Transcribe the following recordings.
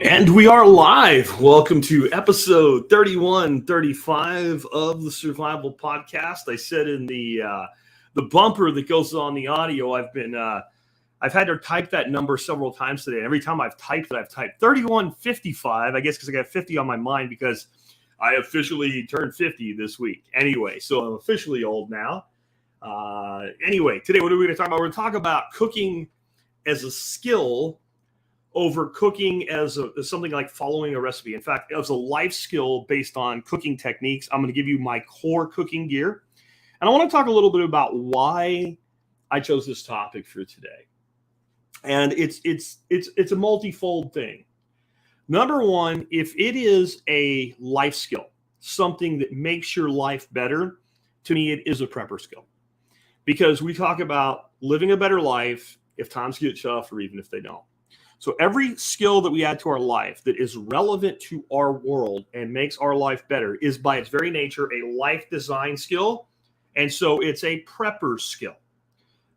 And we are live. Welcome to episode 3135 of the Survival Podcast. I said in the bumper that goes on the audio, I've had to type that number several times today. Every time I've typed it, I've typed 3155. I guess because I got 50 on my mind because I officially turned 50 this week. Anyway, so I'm officially old now. Anyway, today what are we going to talk about? We're going to talk about cooking as a skill over cooking as something like following a recipe. In fact, as a life skill based on cooking techniques, I'm going to give you my core cooking gear. And I want to talk a little bit about why I chose this topic for today. And it's a multifold thing. Number one, if it is a life skill, something that makes your life better, to me, it is a prepper skill. Because we talk about living a better life if times get tough or even if they don't. So every skill that we add to our life that is relevant to our world and makes our life better is by its very nature a life design skill. And so it's a prepper skill.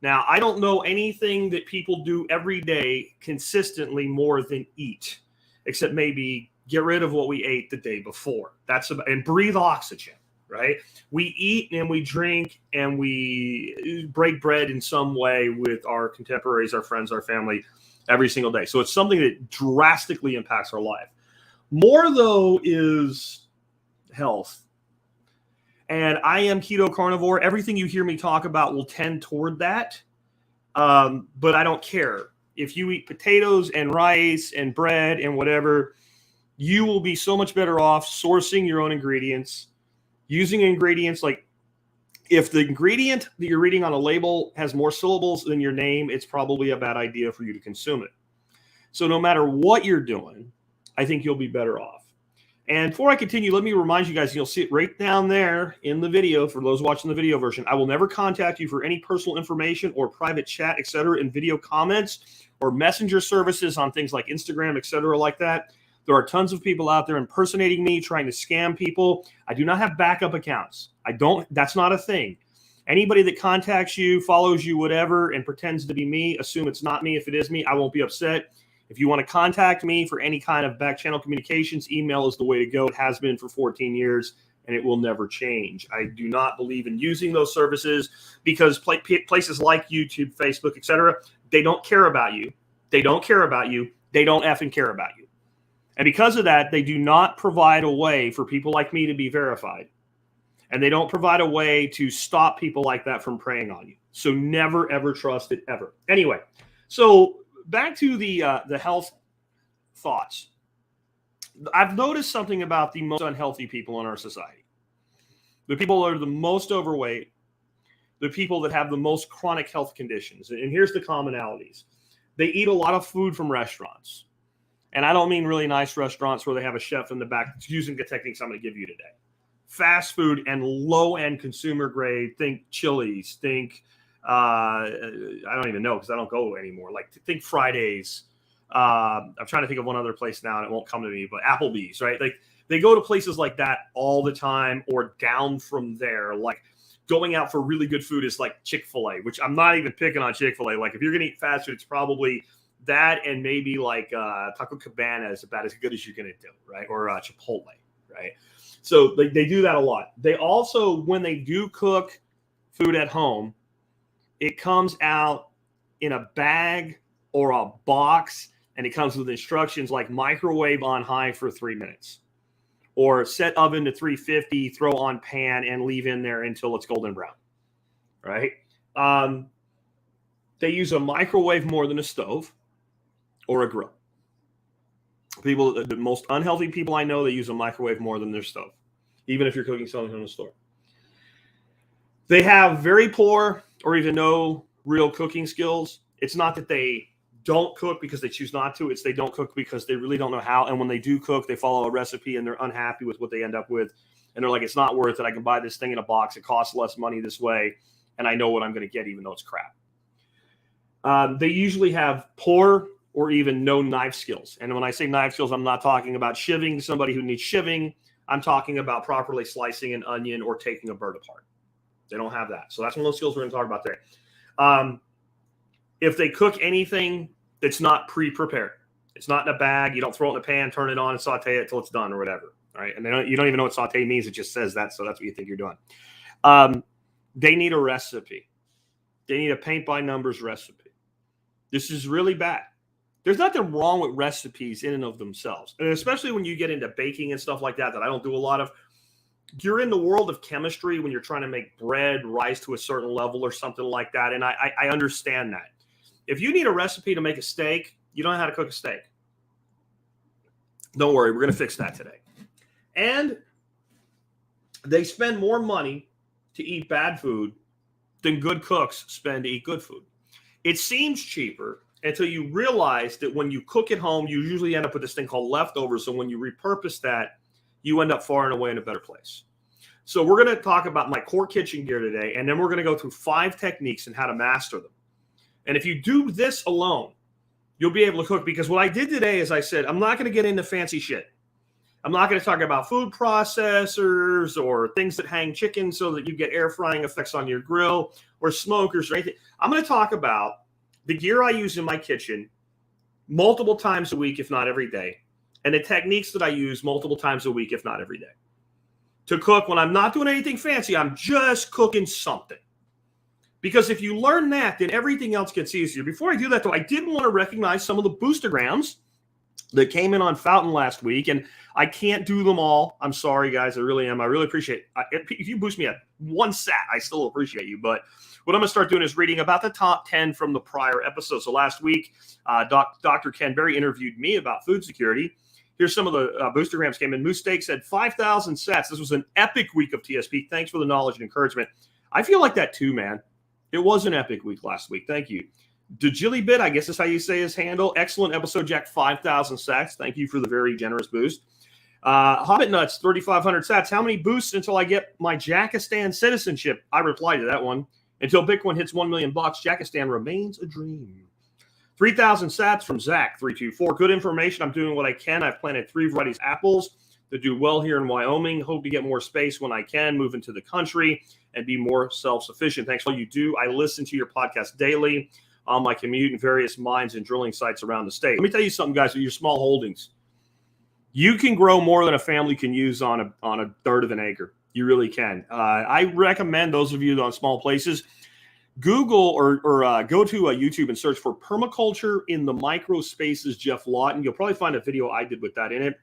Now, I don't know anything that people do every day consistently more than eat, except maybe get rid of what we ate the day before. And breathe oxygen, right? We eat and we drink and we break bread in some way with our contemporaries, our friends, our family, every single day. So it's something that drastically impacts our life. More, though, is health. And I am keto carnivore. Everything you hear me talk about will tend toward that. But I don't care. If you eat potatoes and rice and bread and whatever, you will be so much better off sourcing your own ingredients, using ingredients like if the ingredient that you're reading on a label has more syllables than your name, it's probably a bad idea for you to consume it. So no matter what you're doing, I think you'll be better off. And before I continue, let me remind you guys, you'll see it right down there in the video for those watching the video version. I will never contact you for any personal information or private chat, etc., in video comments or messenger services on things like Instagram, etc., like that. There are tons of people out there impersonating me, trying to scam people. I do not have backup accounts. That's not a thing. Anybody that contacts you, follows you, whatever, and pretends to be me, assume it's not me. If it is me, I won't be upset. If you want to contact me for any kind of back channel communications, email is the way to go. It has been for 14 years, and it will never change. I do not believe in using those services because places like YouTube, Facebook, etc., they don't care about you. They don't care about you. They don't effing care about you. And because of that, they do not provide a way for people like me to be verified. And they don't provide a way to stop people like that from preying on you. So never, ever trust it, ever. Anyway, so back to the health thoughts. I've noticed something about the most unhealthy people in our society. The people that are the most overweight, the people that have the most chronic health conditions. And here's the commonalities. They eat a lot of food from restaurants. And I don't mean really nice restaurants where they have a chef in the back using the techniques I'm going to give you today. Fast food and low-end consumer grade. Think Chili's. Think, I don't even know because I don't go anymore. Like think Fridays. I'm trying to think of one other place now and it won't come to me, but Applebee's, right? Like they go to places like that all the time or down from there. Like going out for really good food is like Chick-fil-A, which I'm not even picking on Chick-fil-A. Like if you're going to eat fast food, it's probably that and maybe like Taco Cabana is about as good as you're going to do, right? Or Chipotle, right? So they do that a lot. They also, when they do cook food at home, it comes out in a bag or a box, and it comes with instructions like microwave on high for 3 minutes. Or set oven to 350, throw on pan, and leave in there until it's golden brown, right? They use a microwave more than a stove or a grill. The most unhealthy people I know, they use a microwave more than their stove, even if you're cooking something from the store. They have very poor or even no real cooking skills. It's not that they don't cook because they choose not to. It's they don't cook because they really don't know how. And when they do cook, they follow a recipe and they're unhappy with what they end up with. And they're like, it's not worth it. I can buy this thing in a box. It costs less money this way. And I know what I'm going to get, even though it's crap. They usually have poor or even no knife skills. And when I say knife skills, I'm not talking about shivving somebody who needs shivving. I'm talking about properly slicing an onion or taking a bird apart. They don't have that. So that's one of those skills we're going to talk about there. If they cook anything that's not pre-prepared, It's not in a bag. You don't throw it in a pan, turn it on, and saute it until it's done or whatever. Right? And you don't even know what saute means. It just says that, so that's what you think you're doing. They need a recipe. They need a paint-by-numbers recipe. This is really bad. There's nothing wrong with recipes in and of themselves, and especially when you get into baking and stuff like that I don't do a lot of. You're in the world of chemistry when you're trying to make bread rise to a certain level or something like that, and I understand that. If you need a recipe to make a steak, you don't know how to cook a steak. Don't worry, we're going to fix that today. And they spend more money to eat bad food than good cooks spend to eat good food. It seems cheaper until you realize that when you cook at home, you usually end up with this thing called leftovers. So when you repurpose that, you end up far and away in a better place. So we're going to talk about my core kitchen gear today, and then we're going to go through 5 techniques and how to master them. And if you do this alone, you'll be able to cook, because what I did today is I said, I'm not going to get into fancy shit. I'm not going to talk about food processors or things that hang chicken so that you get air frying effects on your grill or smokers or anything. I'm going to talk about the gear I use in my kitchen multiple times a week, if not every day, and the techniques that I use multiple times a week, if not every day, to cook when I'm not doing anything fancy. I'm just cooking something. Because if you learn that, then everything else gets easier. Before I do that, though, I did want to recognize some of the boostograms that came in on Fountain last week, and I can't do them all. I'm sorry, guys. I really am. I really appreciate it. If you boost me at 1 sat, I still appreciate you. But what I'm going to start doing is reading about the top 10 from the prior episode. So last week, Dr. Ken Berry interviewed me about food security. Here's some of the boostograms came in. Moose Steak said 5,000 sats. This was an epic week of TSP. Thanks for the knowledge and encouragement. I feel like that too, man. It was an epic week last week. Thank you. DeGillibit, I guess is how you say his handle. Excellent episode, Jack. 5,000 sats. Thank you for the very generous boost. Hobbit Nuts, 3,500 sats. How many boosts until I get my Jackistan citizenship? I replied to that one. Until Bitcoin hits $1 million, Jackistan remains a dream. 3,000 sats from Zach, 324. Good information. I'm doing what I can. I've planted 3 varieties of apples that do well here in Wyoming. Hope to get more space when I can, move into the country, and be more self-sufficient. Thanks for all you do. I listen to your podcast daily on my commute in various mines and drilling sites around the state. Let me tell you something, guys, with your small holdings. You can grow more than a family can use on a third of an acre. You really can. I recommend those of you on small places, Google or go to YouTube and search for permaculture in the micro spaces, Jeff Lawton. You'll probably find a video I did with that in it.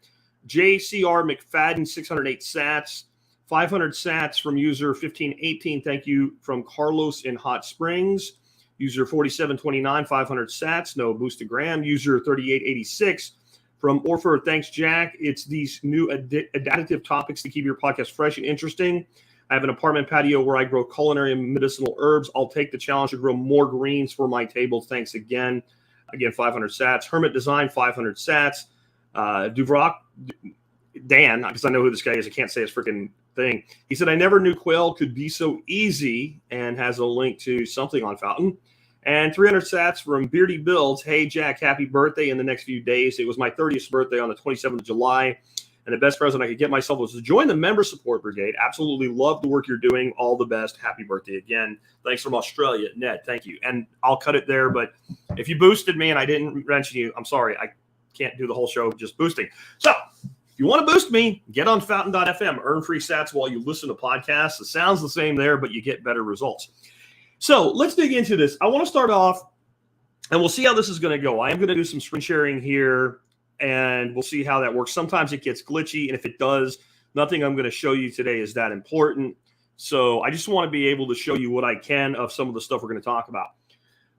JCR McFadden, 608 sats, 500 sats from user 1518. Thank you from Carlos in Hot Springs. User 4729, 500 sats, no boostogram. User 3886 from Orford. Thanks, Jack. It's these new additive topics to keep your podcast fresh and interesting. I have an apartment patio where I grow culinary and medicinal herbs. I'll take the challenge to grow more greens for my table. Thanks again. Again, 500 sats. Hermit Design, 500 sats. Duvrock, Dan, because I know who this guy is. I can't say his freaking thing. He said, I never knew quail could be so easy, and has a link to something on Fountain. And 300 sats from Beardy Builds. Hey, Jack, happy birthday in the next few days. It was my 30th birthday on the 27th of July. And the best present I could get myself was to join the member support brigade. Absolutely love the work you're doing. All the best. Happy birthday again. Thanks from Australia, Ned. Thank you. And I'll cut it there. But if you boosted me and I didn't mention you, I'm sorry. I can't do the whole show just boosting. So if you want to boost me, get on fountain.fm. Earn free sats while you listen to podcasts. It sounds the same there, but you get better results. So let's dig into this. I want to start off, and we'll see how this is going to go. I am going to do some screen sharing here, and we'll see how that works. Sometimes it gets glitchy, and if it does, nothing I'm going to show you today is that important. So I just want to be able to show you what I can of some of the stuff we're going to talk about.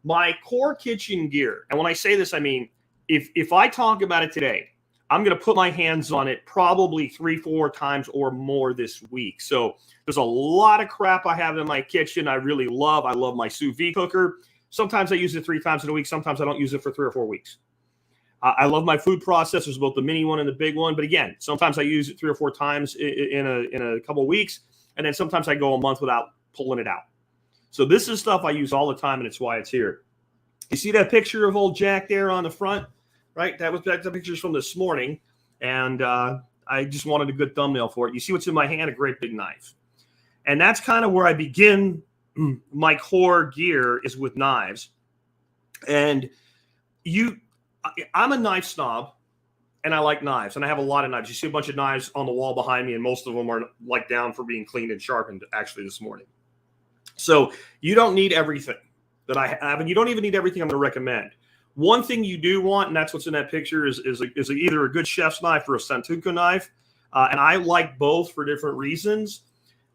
My core kitchen gear, and when I say this, I mean, if I talk about it today, I'm going to put my hands on it probably 3-4 times or more this week. So there's a lot of crap I have in my kitchen I really love. I love my sous vide cooker. Sometimes I use it 3 times in a week. Sometimes I don't use it for 3 or 4 weeks. I love my food processors, both the mini one and the big one. But again, sometimes I use it 3 or 4 times in a couple of weeks. And then sometimes I go a month without pulling it out. So this is stuff I use all the time, and it's why it's here. You see that picture of old Jack there on the front? Right? That's the pictures from this morning. And I just wanted a good thumbnail for it. You see what's in my hand? A great big knife. And that's kind of where I begin. My core gear is with knives. And I'm a knife snob, and I like knives, and I have a lot of knives. You see a bunch of knives on the wall behind me, and most of them are like down for being cleaned and sharpened actually this morning. So you don't need everything that I have, and you don't even need everything I'm going to recommend. One thing you do want, and that's what's in that picture, is either a good chef's knife or a Santoku knife. And I like both for different reasons.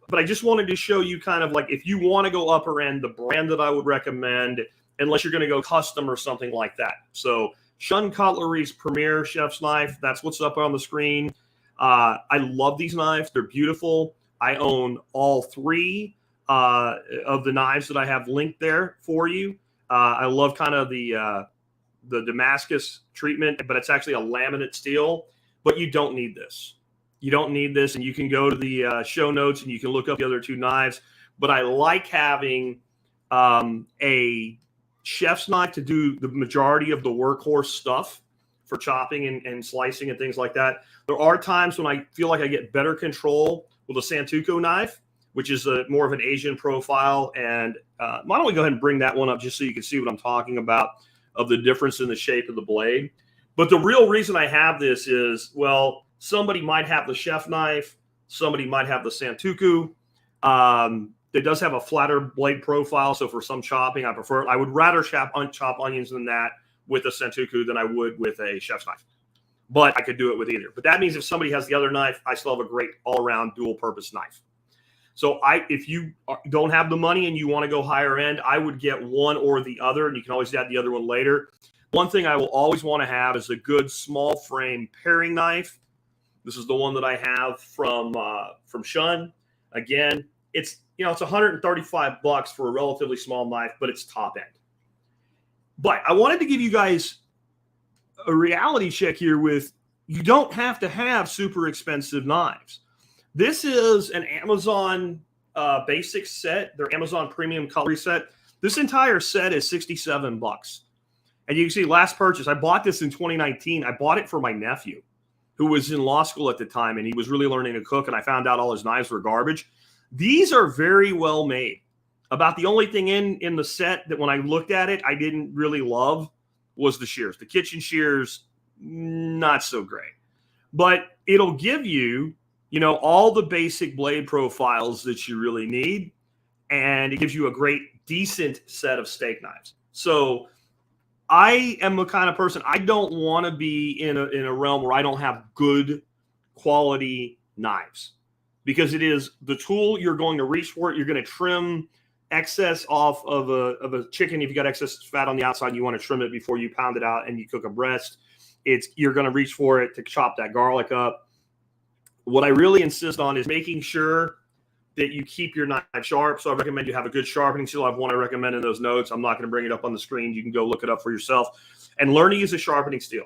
But I just wanted to show you kind of like if you want to go upper end, the brand that I would recommend, unless you're going to go custom or something like that. So Shun Cutlery's Premier Chef's Knife, that's what's up on the screen. I love these knives. They're beautiful. I own all three of the knives that I have linked there for you. I love kind of the Damascus treatment, but it's actually a laminate steel. But you don't need this. You don't need this, and you can go to the show notes and you can look up the other two knives. But I like having a chef's knife to do the majority of the workhorse stuff for chopping and slicing and things like that. There are times when I feel like I get better control with a Santoku knife, which is more of an Asian profile. And why don't we go ahead and bring that one up just so you can see what I'm talking about of the difference in the shape of the blade. But the real reason I have this is, well, somebody might have the chef knife. Somebody might have the Santoku. It does have a flatter blade profile. So for some chopping, I would rather chop onions than that with a Santoku than I would with a chef's knife. But I could do it with either. But that means if somebody has the other knife, I still have a great all-around dual-purpose knife. So if you don't have the money and you want to go higher end, I would get one or the other, and you can always add the other one later. One thing I will always want to have is a good small frame paring knife. This is the one that I have from Shun. Again, it's $135 for a relatively small knife, but it's top end. But I wanted to give you guys a reality check here with you don't have to have super expensive knives. This is an Amazon basic set, their Amazon premium cutlery set. This entire set is $67. And you can see last purchase, I bought this in 2019. I bought it for my nephew who was in law school at the time, and he was really learning to cook, and I found out all his knives were garbage. These are very well made. About the only thing in the set that when I looked at it, I didn't really love was the shears. The kitchen shears, not so great. But it'll give you, all the basic blade profiles that you really need, and it gives you a great, decent set of steak knives. So I am the kind of person, I don't want to be in a realm where I don't have good quality knives, because it is the tool you're going to reach for. You're going to trim excess off of a chicken. If you got excess fat on the outside, you want to trim it before you pound it out and you cook a breast. You're going to reach for it to chop that garlic up. What I really insist on is making sure that you keep your knife sharp. So I recommend you have a good sharpening steel. I have one I recommend in those notes. I'm not going to bring it up on the screen. You can go look it up for yourself and learn to use a sharpening steel.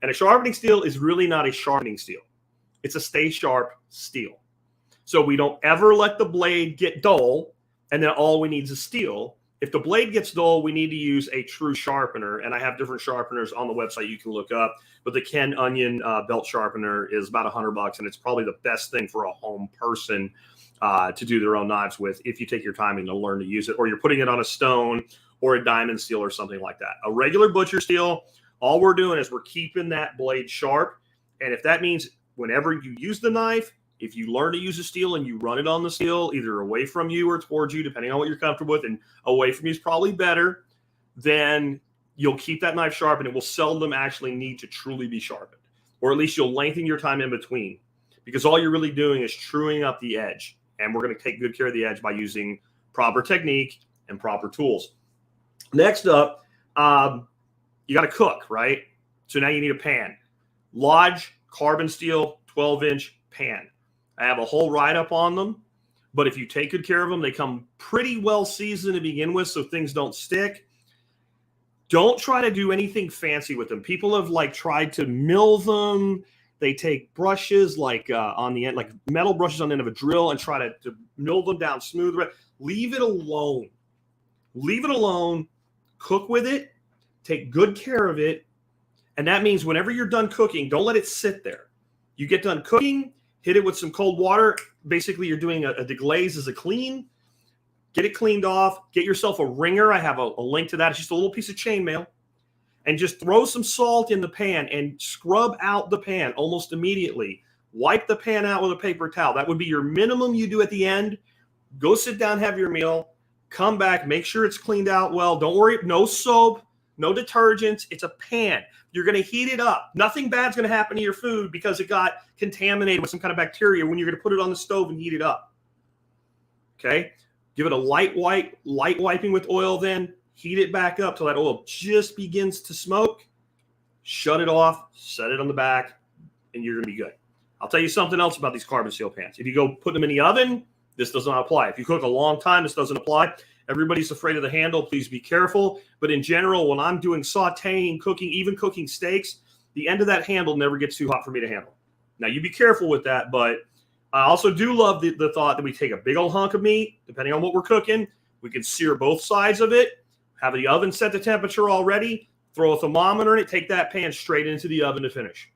And a sharpening steel is really not a sharpening steel. It's a stay sharp steel. So we don't ever let the blade get dull, and then all we need is a steel. If the blade gets dull, we need to use a true sharpener. And I have different sharpeners on the website you can look up. But the Ken Onion belt sharpener is about $100, and it's probably the best thing for a home person to do their own knives with if you take your time and to learn to use it, or you're putting it on a stone or a diamond steel or something like that. A regular butcher steel, all we're doing is we're keeping that blade sharp. And if that means whenever you use the knife, if you learn to use a steel and you run it on the steel, either away from you or towards you, depending on what you're comfortable with, and away from you is probably better, then you'll keep that knife sharp, and it will seldom actually need to truly be sharpened. Or at least you'll lengthen your time in between, because all you're really doing is truing up the edge. And we're going to take good care of the edge by using proper technique and proper tools. Next up, you got to cook, right? So now you need a pan. Lodge carbon steel 12-inch pan. I have a whole write-up on them, but if you take good care of them, they come pretty well seasoned to begin with, so things don't stick. Don't try to do anything fancy with them. People have tried to mill them. They take brushes on the end, like metal brushes on the end of a drill, and try to mill them down smooth. Leave it alone. Leave it alone. Cook with it. Take good care of it. And that means whenever you're done cooking, don't let it sit there. You get done cooking, hit it with some cold water. Basically, you're doing a deglaze as a clean. Get it cleaned off. Get yourself a ringer. I have a link to that. It's just a little piece of chainmail. and just throw some salt in the pan and scrub out the pan almost immediately. Wipe the pan out with a paper towel. That would be your minimum you do at the end. Go sit down, have your meal, come back, make sure it's cleaned out well. Don't worry, no soap, no detergents. It's a pan. You're going to heat it up. Nothing bad's going to happen to your food because it got contaminated with some kind of bacteria when you're going to put it on the stove and heat it up. Okay? Give it a light wiping with oil then. Heat it back up till that oil just begins to smoke. Shut it off, set it on the back, and you're going to be good. I'll tell you something else about these carbon steel pans. If you go put them in the oven, this does not apply. If you cook a long time, this doesn't apply. Everybody's afraid of the handle. Please be careful. But in general, when I'm doing sauteing, cooking, even cooking steaks, the end of that handle never gets too hot for me to handle. Now, you be careful with that, but I also do love the thought that we take a big old hunk of meat, depending on what we're cooking. We can sear both sides of it, have the oven set the temperature already, throw a thermometer in it, take that pan straight into the oven to finish.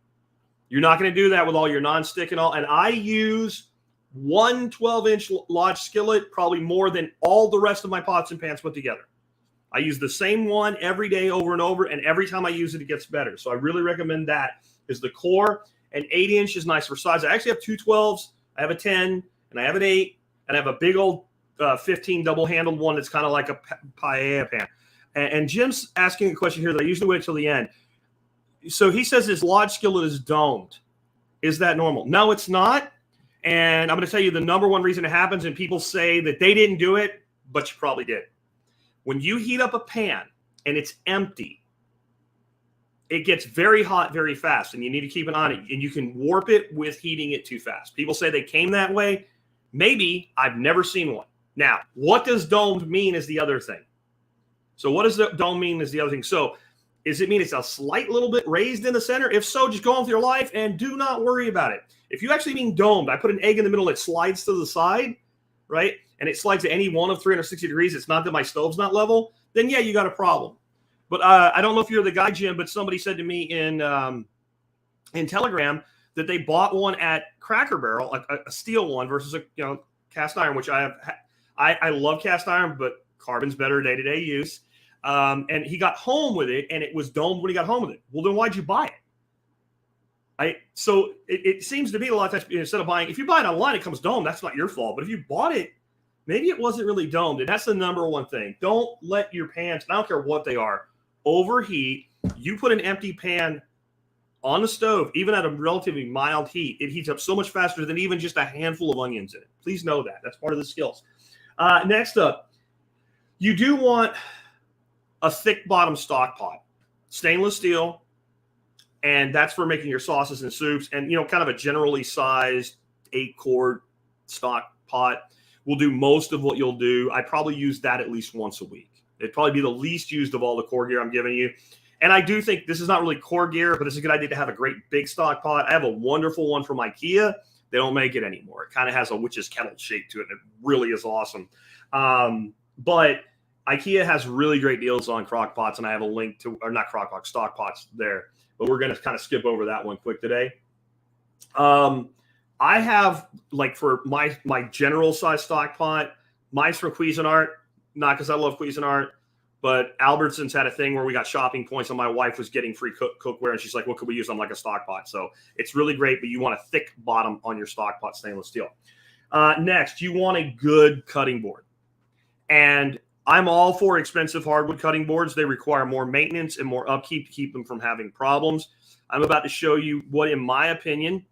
You're not going to do that with all your nonstick and all. And I use one 12-inch Lodge skillet, probably more than all the rest of my pots and pans put together. I use the same one every day over and over, and every time I use it, it gets better. So I really recommend that is the core. An 8-inch is nice for size. I actually have two 12s. I have a 10, and I have an 8, and I have a big old 15 double-handled one that's kind of like a paella pan. And Jim's asking a question here that I usually wait till the end. So he says his Lodge skillet is domed. Is that normal? No, it's not. And I'm going to tell you the number one reason it happens, and people say that they didn't do it, but you probably did. When you heat up a pan and it's empty, it gets very hot very fast, and you need to keep an eye on it. And you can warp it with heating it too fast. People say they came that way. Maybe. I've never seen one. Now, what does domed mean is the other thing. So what does the dome mean is the other thing. So does it mean it's a slight little bit raised in the center? If so, just go on with your life and do not worry about it. If you actually mean domed, I put an egg in the middle, it slides to the side, right? And it slides to any one of 360 degrees. It's not that my stove's not level. Then, yeah, you got a problem. But I don't know if you're the guy, Jim, but somebody said to me in Telegram that they bought one at Cracker Barrel, a steel one versus a cast iron, which I have. I love cast iron, but carbon's better day-to-day use. And he got home with it, and it was domed when he got home with it. Well, then why'd you buy it? So it seems to me a lot of times, instead of buying, if you buy it online, it comes domed. That's not your fault. But if you bought it, maybe it wasn't really domed. And that's the number one thing. Don't let your pans, I don't care what they are, overheat. You put an empty pan on the stove, even at a relatively mild heat, it heats up so much faster than even just a handful of onions in it. Please know that. That's part of the skills. Next up, you do want a thick bottom stock pot, stainless steel, and that's for making your sauces and soups. And kind of a generally sized 8-quart stock pot will do most of what you'll do. I probably use that at least once a week. It'd probably be the least used of all the core gear I'm giving you. And I do think this is not really core gear, but it's a good idea to have a great big stock pot. I have a wonderful one from IKEA. They don't make it anymore. It kind of has a witch's kettle shape to it, and it really is awesome. But IKEA has really great deals on crock pots, and I have a link to, or not crock pots, stock pots there. But we're going to kind of skip over that one quick today. I have, like, for my general size stock pot, mine's from Cuisinart, not because I love Cuisinart, but Albertsons had a thing where we got shopping points, and my wife was getting free cookware, and she's like, what could we use on like a stock pot? So it's really great, but you want a thick bottom on your stock pot, stainless steel. Next, you want a good cutting board. And I'm all for expensive hardwood cutting boards. They require more maintenance and more upkeep to keep them from having problems. I'm about to show you what, in my opinion,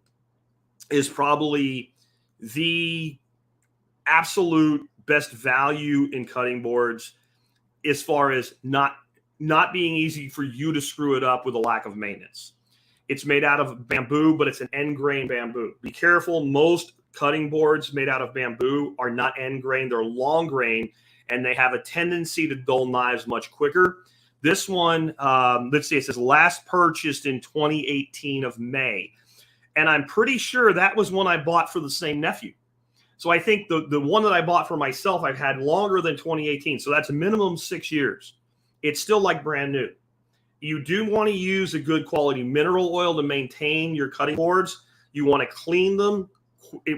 is probably the absolute best value in cutting boards as far as not being easy for you to screw it up with a lack of maintenance. It's made out of bamboo, but it's an end grain bamboo. Be careful. Most cutting boards made out of bamboo are not end grain. They're long grain, and they have a tendency to dull knives much quicker. This one, let's see, it says last purchased in 2018 of May. And I'm pretty sure that was one I bought for the same nephew. So I think the one that I bought for myself, I've had longer than 2018. So that's a minimum 6 years. It's still like brand new. You do want to use a good quality mineral oil to maintain your cutting boards. You want to clean them.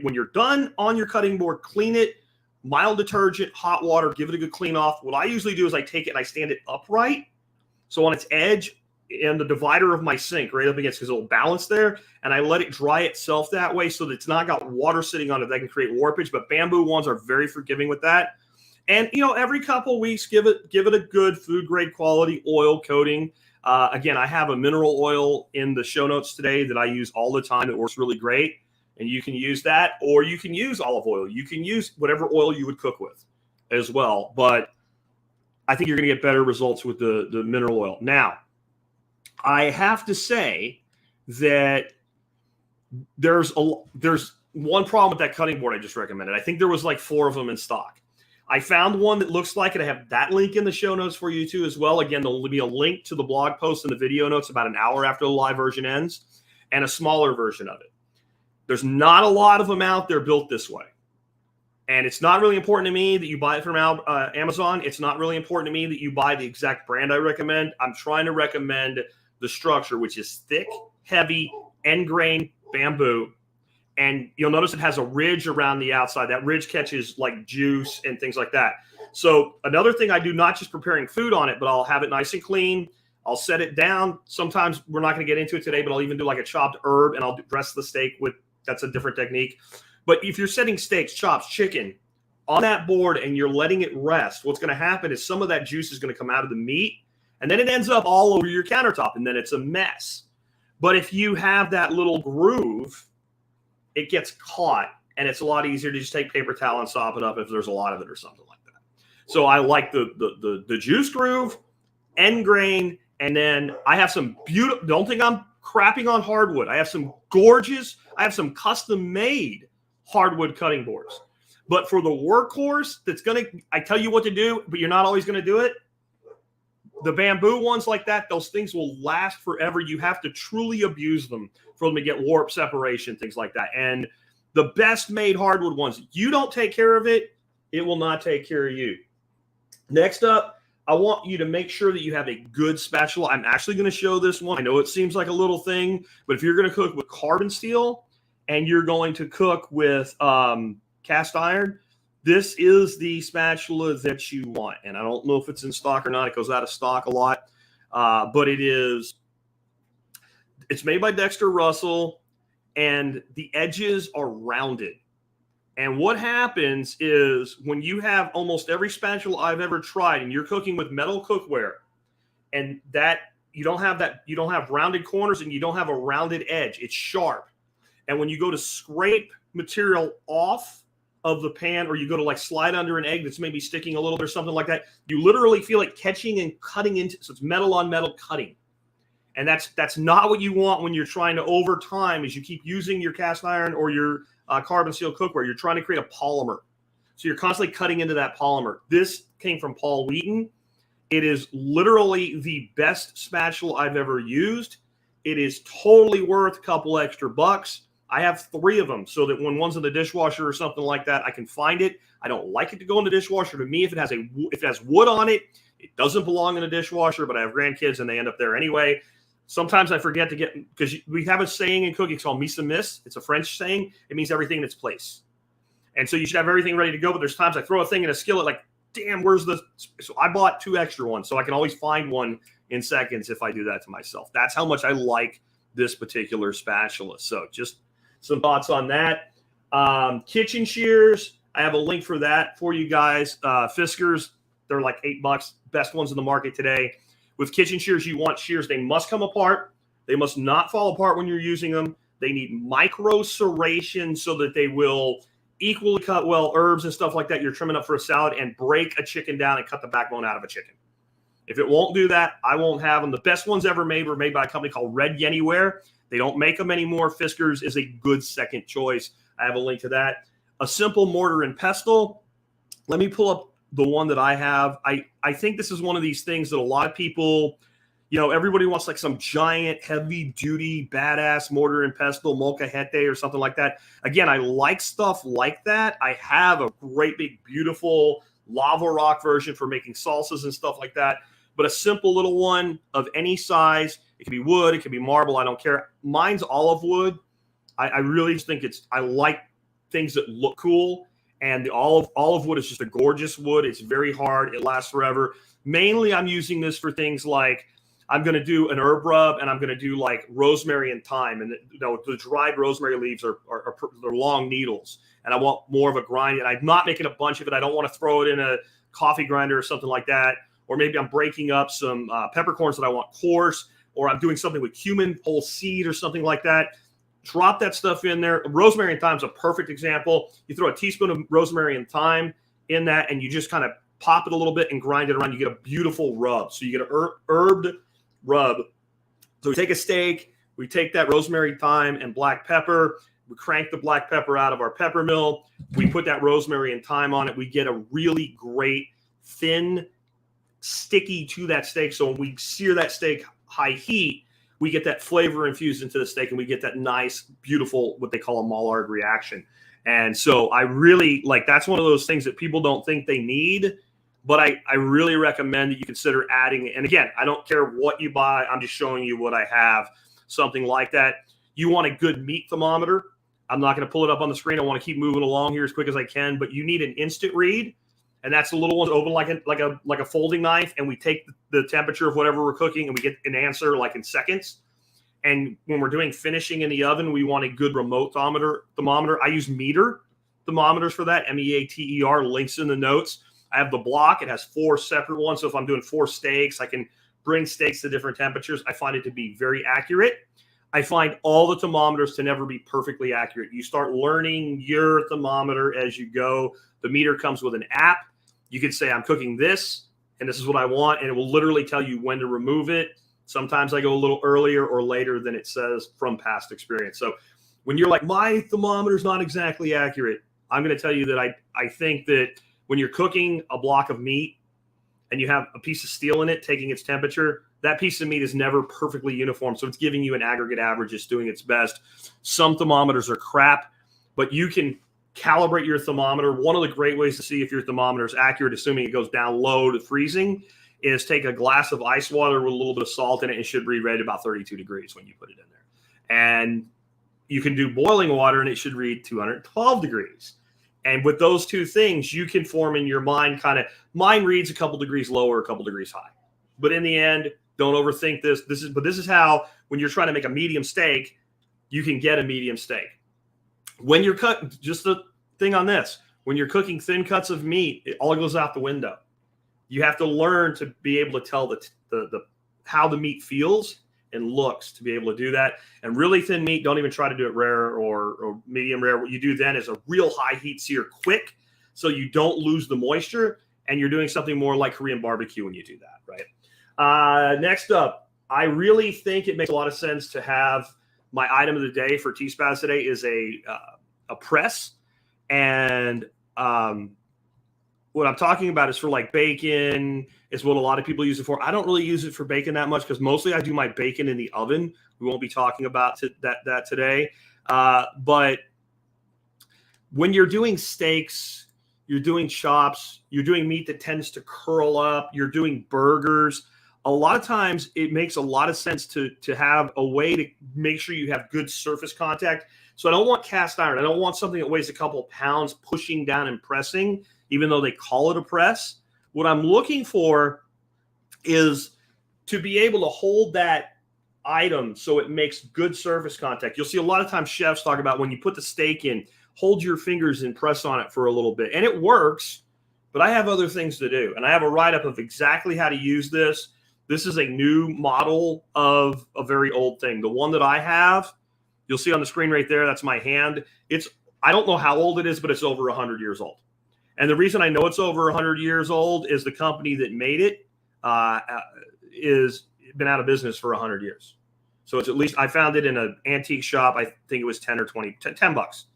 When you're done on your cutting board, clean it. Mild detergent, hot water, give it a good clean off. What I usually do is I take it and I stand it upright. So on its edge, in the divider of my sink right up against, because it'll balance there, and I let it dry itself that way so that it's not got water sitting on it that can create warpage. But bamboo ones are very forgiving with that. And, every couple weeks, give it a good food grade quality oil coating. Again, I have a mineral oil in the show notes today that I use all the time. It works really great. And you can use that, or you can use olive oil. You can use whatever oil you would cook with as well. But I think you're going to get better results with the mineral oil. Now, I have to say that there's one problem with that cutting board I just recommended. I think there was like 4 of them in stock. I found one that looks like it. I have that link in the show notes for you too as well. Again, there'll be a link to the blog post and the video notes about an hour after the live version ends, and a smaller version of it. There's not a lot of them out there built this way. And it's not really important to me that you buy it from Amazon. It's not really important to me that you buy the exact brand I recommend. I'm trying to recommend the structure, which is thick, heavy, end grain bamboo. And you'll notice it has a ridge around the outside. That ridge catches like juice and things like that. So another thing I do, not just preparing food on it, but I'll have it nice and clean. I'll set it down. Sometimes we're not going to get into it today, but I'll even do like a chopped herb, and I'll dress the steak with, that's a different technique. But if you're setting steaks, chops, chicken on that board and you're letting it rest, what's going to happen is some of that juice is going to come out of the meat, and then it ends up all over your countertop, and then it's a mess. But if you have that little groove, it gets caught, and it's a lot easier to just take paper towel and sop it up if there's a lot of it or something like that. So I like the juice groove, end grain, and then I have some beautiful, don't think I'm crapping on hardwood. I have some custom-made hardwood cutting boards. But for the workhorse that's I tell you what to do, but you're not always going to do it, the bamboo ones like that, those things will last forever. You have to truly abuse them for them to get warp separation, things like that. And the best made hardwood ones, you don't take care of it, it will not take care of you. Next up, I want you to make sure that you have a good spatula. I'm actually going to show this one. I know it seems like a little thing, but if you're going to cook with carbon steel and you're going to cook with cast iron, this is the spatula that you want. And I don't know if it's in stock or not. It goes out of stock a lot. But it's made by Dexter Russell, and the edges are rounded. And what happens is when you have almost every spatula I've ever tried, and you're cooking with metal cookware, and that you don't have rounded corners and you don't have a rounded edge. It's sharp. And when you go to scrape material off of the pan, or you go to like slide under an egg that's maybe sticking a little bit or something like that, you literally feel it catching and cutting into, so it's metal on metal cutting. And that's not what you want when you're trying to, over time, as you keep using your cast iron or your carbon steel cookware, you're trying to create a polymer. So you're constantly cutting into that polymer. This came from Paul Wheaton. It is literally the best spatula I've ever used. It is totally worth a couple extra bucks. I have 3 of them so that when one's in the dishwasher or something like that, I can find it. I don't like it to go in the dishwasher. To me, if it has wood on it, it doesn't belong in a dishwasher, but I have grandkids and they end up there anyway. Sometimes I forget to because we have a saying in cooking called mise en mise. It's a French saying. It means everything in its place. And so you should have everything ready to go, but there's times I throw a thing in a skillet like, damn, so I bought 2 extra ones, so I can always find one in seconds if I do that to myself. That's how much I like this particular spatula. So just some thoughts on that. Kitchen shears, I have a link for that for you guys. Fiskars, they're like $8, best ones in the market today. With kitchen shears, you want shears. They must come apart. They must not fall apart when you're using them. They need micro serration so that they will equally cut well herbs and stuff like that you're trimming up for a salad, and break a chicken down and cut the backbone out of a chicken. If it won't do that, I won't have them. The best ones ever made were made by a company called Red Yennywear. They don't make them anymore. Fiskars is a good second choice. I have a link to that. A simple mortar and pestle. Let me pull up the one that I have. I think this is one of these things that a lot of people, everybody wants like some giant, heavy-duty, badass mortar and pestle, molcajete or something like that. Again, I like stuff like that. I have a great, big, beautiful lava rock version for making salsas and stuff like that. But a simple little one of any size. It can be wood. It can be marble. I don't care. Mine's olive wood. I really just think I like things that look cool. And the olive wood is just a gorgeous wood. It's very hard. It lasts forever. Mainly, I'm using this for things like I'm going to do an herb rub, and I'm going to do like rosemary and thyme. And the dried rosemary leaves they're long needles, and I want more of a grind. And I'm not making a bunch of it. I don't want to throw it in a coffee grinder or something like that. Or maybe I'm breaking up some peppercorns that I want coarse, or I'm doing something with cumin, whole seed, or something like that. Drop that stuff in there. Rosemary and thyme is a perfect example. You throw a teaspoon of rosemary and thyme in that, and you just kind of pop it a little bit and grind it around. You get a beautiful rub. So you get an herbed rub. So we take a steak, we take that rosemary, thyme, and black pepper. We crank the black pepper out of our pepper mill. We put that rosemary and thyme on it. We get a really great, thin, sticky to that steak. So when we sear that steak high heat, we get that flavor infused into the steak, and we get that nice, beautiful, what they call a Maillard reaction. And so I really that's one of those things that people don't think they need, but I really recommend that you consider adding. And again, I don't care what you buy. I'm just showing you what I have, something like that. You want a good meat thermometer. I'm not going to pull it up on the screen. I want to keep moving along here as quick as I can, but you need an instant read. And that's the little one open like a folding knife. And we take the temperature of whatever we're cooking, and we get an answer like in seconds. And when we're doing finishing in the oven, we want a good remote thermometer. I use meter thermometers for that. MEATER, links in the notes. I have the block. It has 4 separate ones. So if I'm doing 4 steaks, I can bring steaks to different temperatures. I find it to be very accurate. I find all the thermometers to never be perfectly accurate. You start learning your thermometer as you go. The meter comes with an app. You can say, I'm cooking this, and this is what I want, and it will literally tell you when to remove it. Sometimes I go a little earlier or later than it says from past experience. So when you're like, my thermometer's not exactly accurate, I'm going to tell you that I think that when you're cooking a block of meat and you have a piece of steel in it taking its temperature, that piece of meat is never perfectly uniform. So it's giving you an aggregate average. It's doing its best. Some thermometers are crap, but you can calibrate your thermometer. One of the great ways to see if your thermometer is accurate, assuming it goes down low to freezing, is take a glass of ice water with a little bit of salt in it. It should read right about 32 degrees when you put it in there. And you can do boiling water, and it should read 212 degrees. And with those two things, you can form in your mind mine reads a couple degrees lower, a couple degrees high. But in the end, don't overthink this. This is how, when you're trying to make a medium steak, you can get a medium steak. When you're just the thing on this, when you're cooking thin cuts of meat, it all goes out the window. You have to learn to be able to tell the how the meat feels and looks to be able to do that. And really thin meat, don't even try to do it rare or medium rare. What you do then is a real high heat sear quick, so you don't lose the moisture, and you're doing something more like Korean barbecue when you do that, right? Next up, I really think it makes a lot of sense to have my item of the day for T-Spaz today is a press. And what I'm talking about is for like bacon. It's what a lot of people use it for. I don't really use it for bacon that much because mostly I do my bacon in the oven. We won't be talking about that today. But when you're doing steaks, you're doing chops, you're doing meat that tends to curl up, you're doing burgers, a lot of times it makes a lot of sense to have a way to make sure you have good surface contact. So I don't want cast iron. I don't want something that weighs a couple of pounds pushing down and pressing, even though they call it a press. What I'm looking for is to be able to hold that item so it makes good surface contact. You'll see a lot of times chefs talk about when you put the steak in, hold your fingers and press on it for a little bit. And it works, but I have other things to do. And I have a write-up of exactly how to use this. This is a new model of a very old thing. The one that I have, you'll see on the screen right there, that's my hand. I don't know how old it is, but it's over 100 years old. And the reason I know it's over 100 years old is the company that made it is been out of business for 100 years. So it's at least, I found it in an antique shop. I think it was 10 or 20, 10 bucks.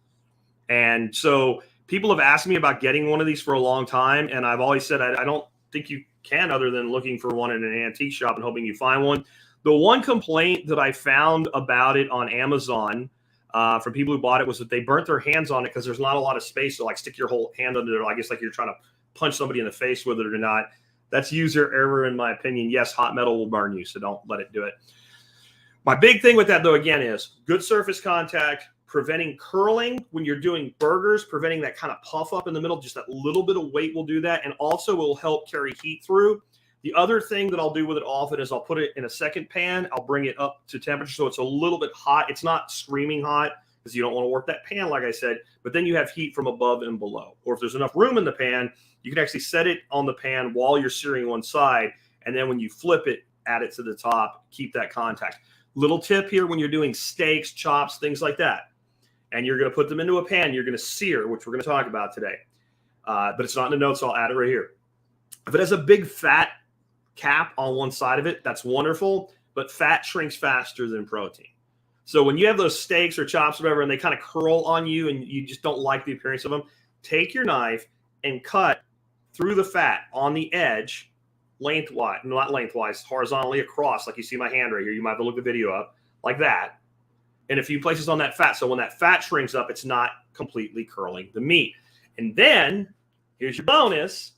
And so people have asked me about getting one of these for a long time. And I've always said, I don't think you can, other than looking for one in an antique shop and hoping you find one. The one complaint that I found about it on Amazon from people who bought it was that they burnt their hands on it because there's not a lot of space to like stick your whole hand under there. I guess like you're trying to punch somebody in the face with it or not. That's user error in my opinion. Yes, hot metal will burn you, so don't let it do it. My big thing with that though, again, is good surface contact, preventing curling when you're doing burgers, preventing that kind of puff up in the middle. Just that little bit of weight will do that, and also will help carry heat through. The other thing that I'll do with it often is I'll put it in a second pan. I'll bring it up to temperature so it's a little bit hot. It's not screaming hot because you don't want to work that pan, like I said, but then you have heat from above and below. Or if there's enough room in the pan, you can actually set it on the pan while you're searing one side, and then when you flip it, add it to the top, keep that contact. Little tip here when you're doing steaks, chops, things like that, and you're going to put them into a pan, you're going to sear, which we're going to talk about today. But it's not in the notes, so I'll add it right here. If it has a big fat cap on one side of it, that's wonderful, but fat shrinks faster than protein. So when you have those steaks or chops or whatever, and they kind of curl on you and you just don't like the appearance of them, take your knife and cut through the fat on the edge, lengthwise, not lengthwise, horizontally across, like you see my hand right here. You might have to look the video up like that. And a few places on that fat. So when that fat shrinks up, it's not completely curling the meat. And then here's your bonus.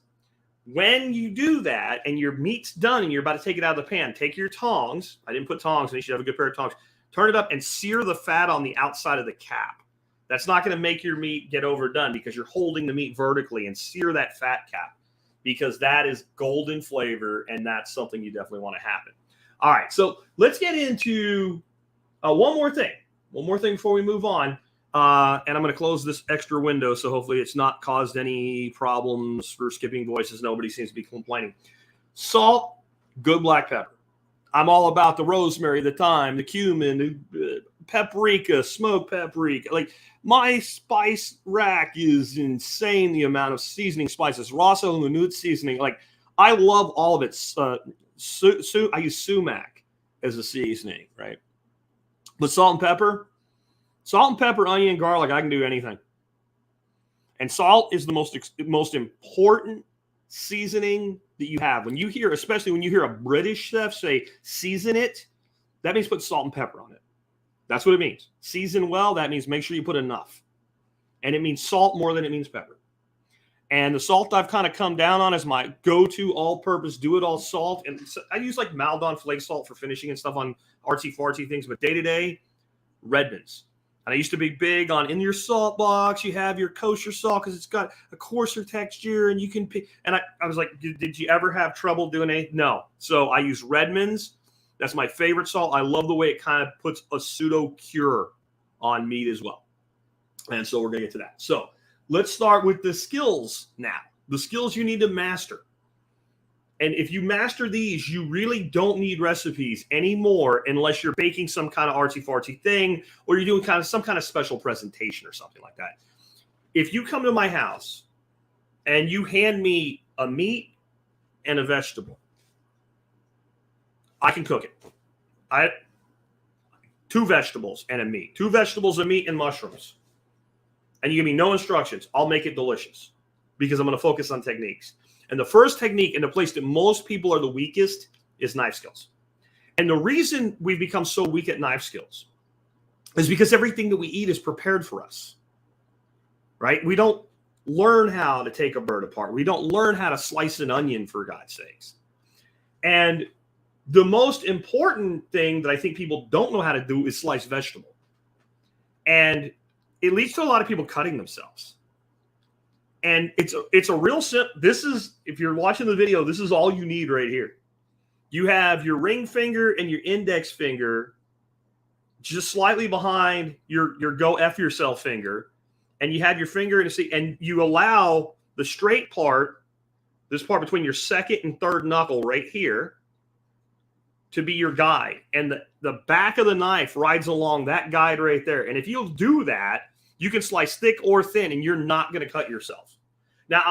When you do that and your meat's done and you're about to take it out of the pan, take your tongs. I didn't put tongs, and you should have a good pair of tongs. Turn it up and sear the fat on the outside of the cap. That's not going to make your meat get overdone because you're holding the meat vertically, and sear that fat cap because that is golden flavor, and that's something you definitely want to happen. All right, so let's get into one more thing before we move on. And I'm going to close this extra window, so hopefully it's not caused any problems for skipping voices. Nobody seems to be complaining. Salt, good black pepper. I'm all about the rosemary, the thyme, the cumin, the paprika, smoked paprika. Like, my spice rack is insane, the amount of seasoning spices. Rosso Minute seasoning. Like, I love all of it. I use sumac as a seasoning, right? But salt and pepper, onion, garlic, I can do anything. And salt is the most important seasoning that you have. When you hear, especially when you hear a British chef say season it, that means put salt and pepper on it. That's what it means. Season well, that means make sure you put enough. And it means salt more than it means pepper. And the salt I've kind of come down on is my go-to all-purpose do-it-all salt. And I use like Maldon flake salt for finishing and stuff on artsy-fartsy things, but day-to-day, Redmond's. And I used to be big on in your salt box, you have your kosher salt because it's got a coarser texture and you can pick. And I was like, did you ever have trouble doing anything? No. So I use Redmond's. That's my favorite salt. I love the way it kind of puts a pseudo cure on meat as well. And so we're going to get to that. So let's start with the skills now. The skills you need to master. And if you master these, you really don't need recipes anymore unless you're baking some kind of artsy-fartsy thing or you're doing some kind of special presentation or something like that. If you come to my house and you hand me a meat and a vegetable, I can cook it. 2 vegetables and a meat. 2 vegetables, a meat, and mushrooms. And you give me no instructions. I'll make it delicious because I'm going to focus on techniques. And the first technique, and the place that most people are the weakest, is knife skills. And the reason we've become so weak at knife skills is because everything that we eat is prepared for us, right? We don't learn how to take a bird apart. We don't learn how to slice an onion, for God's sakes. And the most important thing that I think people don't know how to do is slice vegetable. And it leads to a lot of people cutting themselves. And it's a real simple. This is, if you're watching the video, this is all you need right here. You have your ring finger and your index finger just slightly behind your go F yourself finger. And you have your finger and you allow the straight part, this part between your second and third knuckle right here, to be your guide. And the back of the knife rides along that guide right there. And if you'll do that, you can slice thick or thin, and you're not going to cut yourself. Now,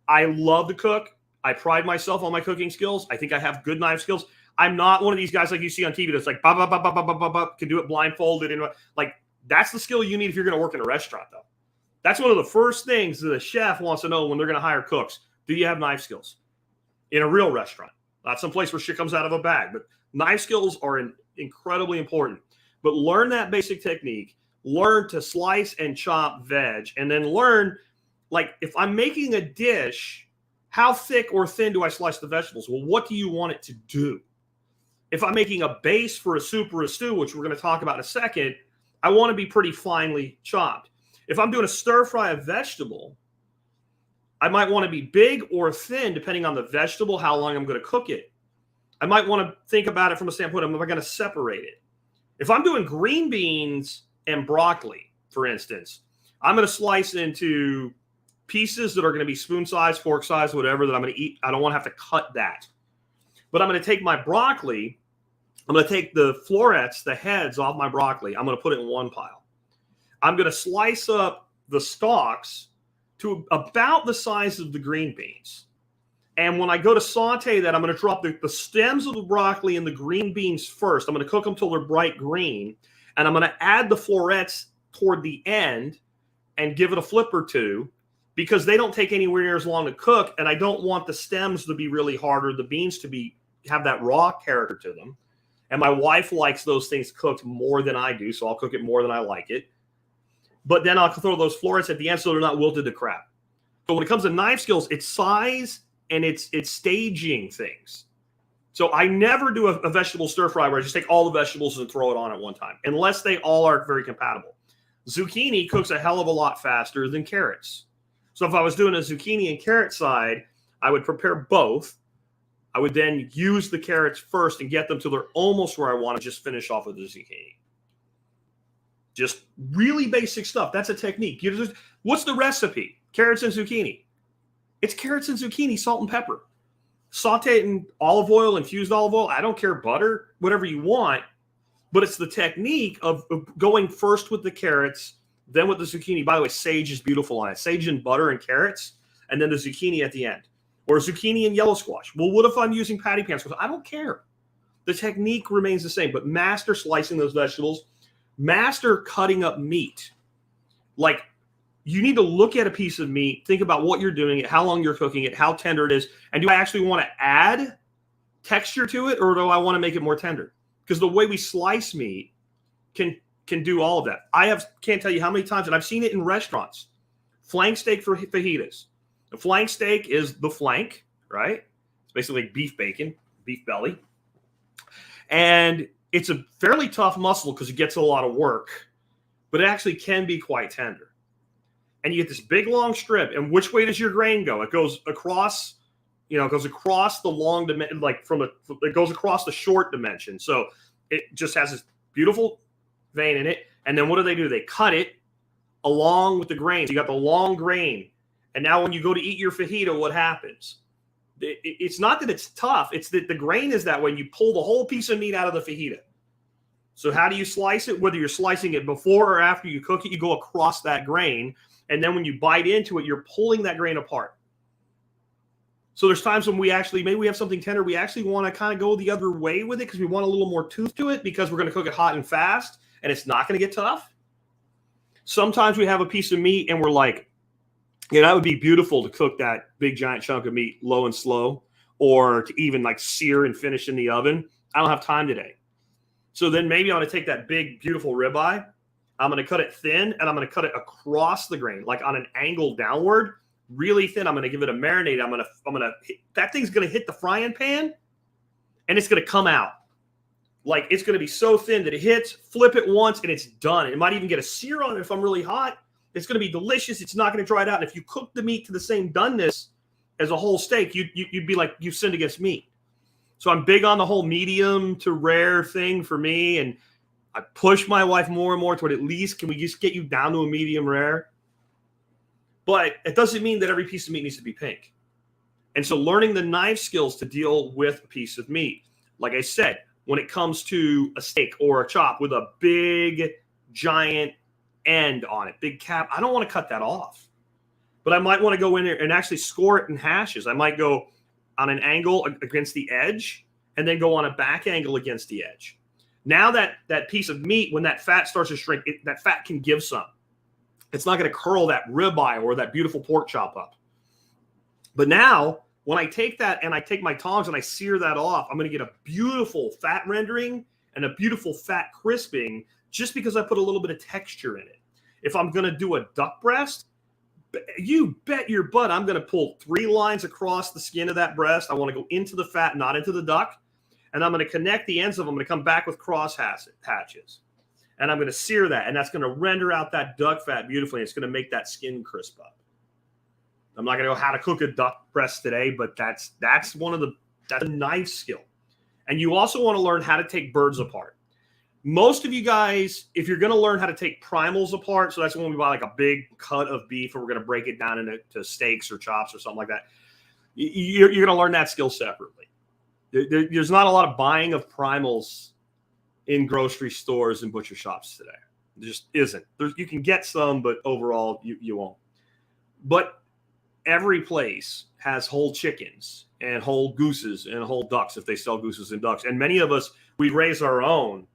I love to cook. I pride myself on my cooking skills. I think I have good knife skills. I'm not one of these guys like you see on TV that's like, can do it blindfolded. And like, that's the skill you need if you're going to work in a restaurant, though. That's one of the first things that a chef wants to know when they're going to hire cooks. Do you have knife skills? In a real restaurant. Not some place where shit comes out of a bag. But knife skills are incredibly important. But learn that basic technique. Learn to slice and chop veg, and then learn, like, if I'm making a dish, how thick or thin do I slice the vegetables? Well, what do you want it to do? If I'm making a base for a soup or a stew, which we're going to talk about in a second, I want to be pretty finely chopped. If I'm doing a stir fry of vegetable, I might want to be big or thin, depending on the vegetable, how long I'm going to cook it. I might want to think about it from a standpoint of, am I going to separate it? If I'm doing green beans and broccoli, for instance, I'm going to slice into pieces that are going to be spoon size, fork size, whatever that I'm going to eat. I don't want to have to cut that. But I'm going to take my broccoli. I'm going to take the florets, the heads off my broccoli. I'm going to put it in one pile. I'm going to slice up the stalks to about the size of the green beans. And when I go to saute that, I'm going to drop the stems of the broccoli and the green beans first. I'm going to cook them till they're bright green. And I'm going to add the florets toward the end and give it a flip or two, because they don't take anywhere near as long to cook. And I don't want the stems to be really hard or the beans to have that raw character to them. And my wife likes those things cooked more than I do, so I'll cook it more than I like it. But then I'll throw those florets at the end so they're not wilted to crap. So when it comes to knife skills, it's size and it's staging things. So I never do a vegetable stir fry where I just take all the vegetables and throw it on at one time, unless they all are very compatible. Zucchini cooks a hell of a lot faster than carrots. So if I was doing a zucchini and carrot side, I would prepare both. I would then use the carrots first and get them till they're almost where I want to just finish off with the zucchini. Just really basic stuff. That's a technique. What's the recipe? Carrots and zucchini. It's carrots and zucchini, salt and pepper. Saute it in olive oil, infused olive oil. I don't care, butter, whatever you want. But it's the technique of going first with the carrots, then with the zucchini. By the way, sage is beautiful on it. Sage and butter and carrots, and then the zucchini at the end. Or zucchini and yellow squash. Well, what if I'm using patty pan squash? I don't care. The technique remains the same, but master slicing those vegetables, master cutting up meat. Like, you need to look at a piece of meat, think about what you're doing it, how long you're cooking it, how tender it is, and do I actually want to add texture to it, or do I want to make it more tender? Because the way we slice meat can do all of that. Can't tell you how many times, and I've seen it in restaurants. Flank steak for fajitas. The flank steak is the flank, right? It's basically like beef bacon, beef belly. And it's a fairly tough muscle because it gets a lot of work, but it actually can be quite tender. And you get this big long strip, and which way does your grain go? It goes across, it goes across the long dimension, it goes across the short dimension. So it just has this beautiful vein in it. And then what do? They cut it along with the grain. So you got the long grain. And now when you go to eat your fajita, what happens? It's not that it's tough. It's that the grain is that way. You pull the whole piece of meat out of the fajita. So how do you slice it? Whether you're slicing it before or after you cook it, you go across that grain. And then when you bite into it, you're pulling that grain apart. So there's times when maybe we have something tender. We actually want to kind of go the other way with it because we want a little more tooth to it because we're going to cook it hot and fast and it's not going to get tough. Sometimes we have a piece of meat and we're like, that would be beautiful to cook that big giant chunk of meat low and slow, or to even like sear and finish in the oven. I don't have time today. So then maybe I'm going to take that big, beautiful ribeye. I'm going to cut it thin, and I'm going to cut it across the grain, like on an angle downward, really thin. I'm going to give it a marinade. That thing's going to hit the frying pan, and it's going to come out. Like, it's going to be so thin that it hits, flip it once, and it's done. It might even get a sear on it if I'm really hot. It's going to be delicious. It's not going to dry it out. And if you cook the meat to the same doneness as a whole steak, you'd be like, you've sinned against me. So I'm big on the whole medium to rare thing for me. And I push my wife more and more toward, at least, can we just get you down to a medium rare? But it doesn't mean that every piece of meat needs to be pink. And so learning the knife skills to deal with a piece of meat, like I said, when it comes to a steak or a chop with a big, giant end on it, big cap, I don't want to cut that off. But I might want to go in there and actually score it in hashes. I might go on an angle against the edge and then go on a back angle against the edge. Now that piece of meat, when that fat starts to shrink, that fat can give some. It's not going to curl that ribeye or that beautiful pork chop up. But now, when I take that and I take my tongs and I sear that off, I'm going to get a beautiful fat rendering and a beautiful fat crisping just because I put a little bit of texture in it. If I'm going to do a duck breast, you bet your butt I'm going to pull 3 lines across the skin of that breast. I want to go into the fat, not into the duck. And I'm going to connect the ends of them. I'm going to come back with cross hatches. And I'm going to sear that. And that's going to render out that duck fat beautifully. It's going to make that skin crisp up. I'm not going to know how to cook a duck breast today, but that's that's a knife skill. And you also want to learn how to take birds apart. Most of you guys, if you're going to learn how to take primals apart, so that's when we buy like a big cut of beef and we're going to break it down into steaks or chops or something like that, you're going to learn that skill separately. There's not a lot of buying of primals in grocery stores and butcher shops today. There just isn't. You can get some, but overall you won't. But every place has whole chickens and whole gooses and whole ducks if they sell gooses and ducks. And many of us, we raise our own.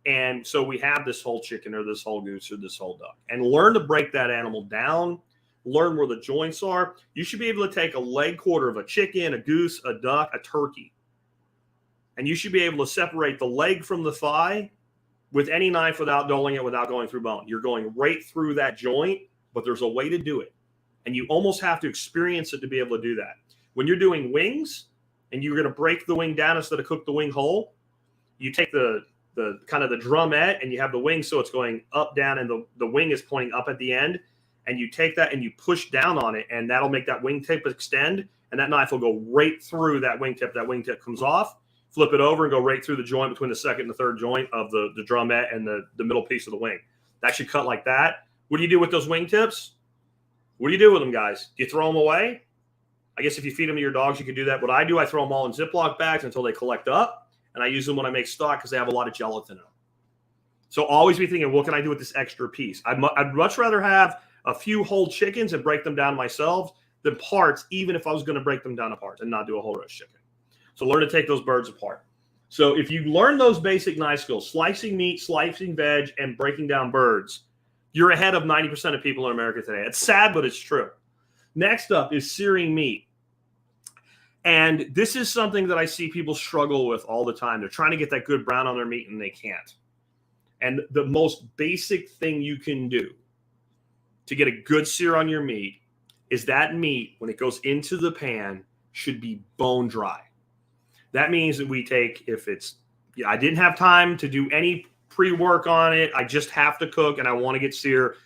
And so we have this whole chicken or this whole goose or this whole duck. And learn to break that animal down, learn where the joints are. You should be able to take a leg quarter of a chicken, a goose, a duck, a turkey. And you should be able to separate the leg from the thigh with any knife without dulling it, without going through bone. You're going right through that joint, but there's a way to do it. And you almost have to experience it to be able to do that. When you're doing wings and you're going to break the wing down instead of cook the wing whole, you take the kind of the drumette and you have the wing so it's going up, down, and the wing is pointing up at the end. And you take that and you push down on it, and that'll make that wingtip extend, and that knife will go right through that wingtip. That wingtip comes off. Flip it over and go right through the joint between the second and the third joint of the drumette and the middle piece of the wing. That should cut like that. What do you do with those wing tips? What do you do with them, guys? Do you throw them away? I guess if you feed them to your dogs, you can do that. What I do, I throw them all in Ziploc bags until they collect up, and I use them when I make stock because they have a lot of gelatin in them. So always be thinking, what can I do with this extra piece? I'd much rather have a few whole chickens and break them down myself than parts, even if I was going to break them down apart and not do a whole roast chicken. So learn to take those birds apart. So if you learn those basic knife skills, slicing meat, slicing veg, and breaking down birds, you're ahead of 90% of people in America today. It's sad, but it's true. Next up is searing meat. And this is something that I see people struggle with all the time. They're trying to get that good brown on their meat, and they can't. And the most basic thing you can do to get a good sear on your meat is that meat, when it goes into the pan, should be bone dry. That means that we take, if it's, I didn't have time to do any pre-work on it, I just have to cook and I want to get sear,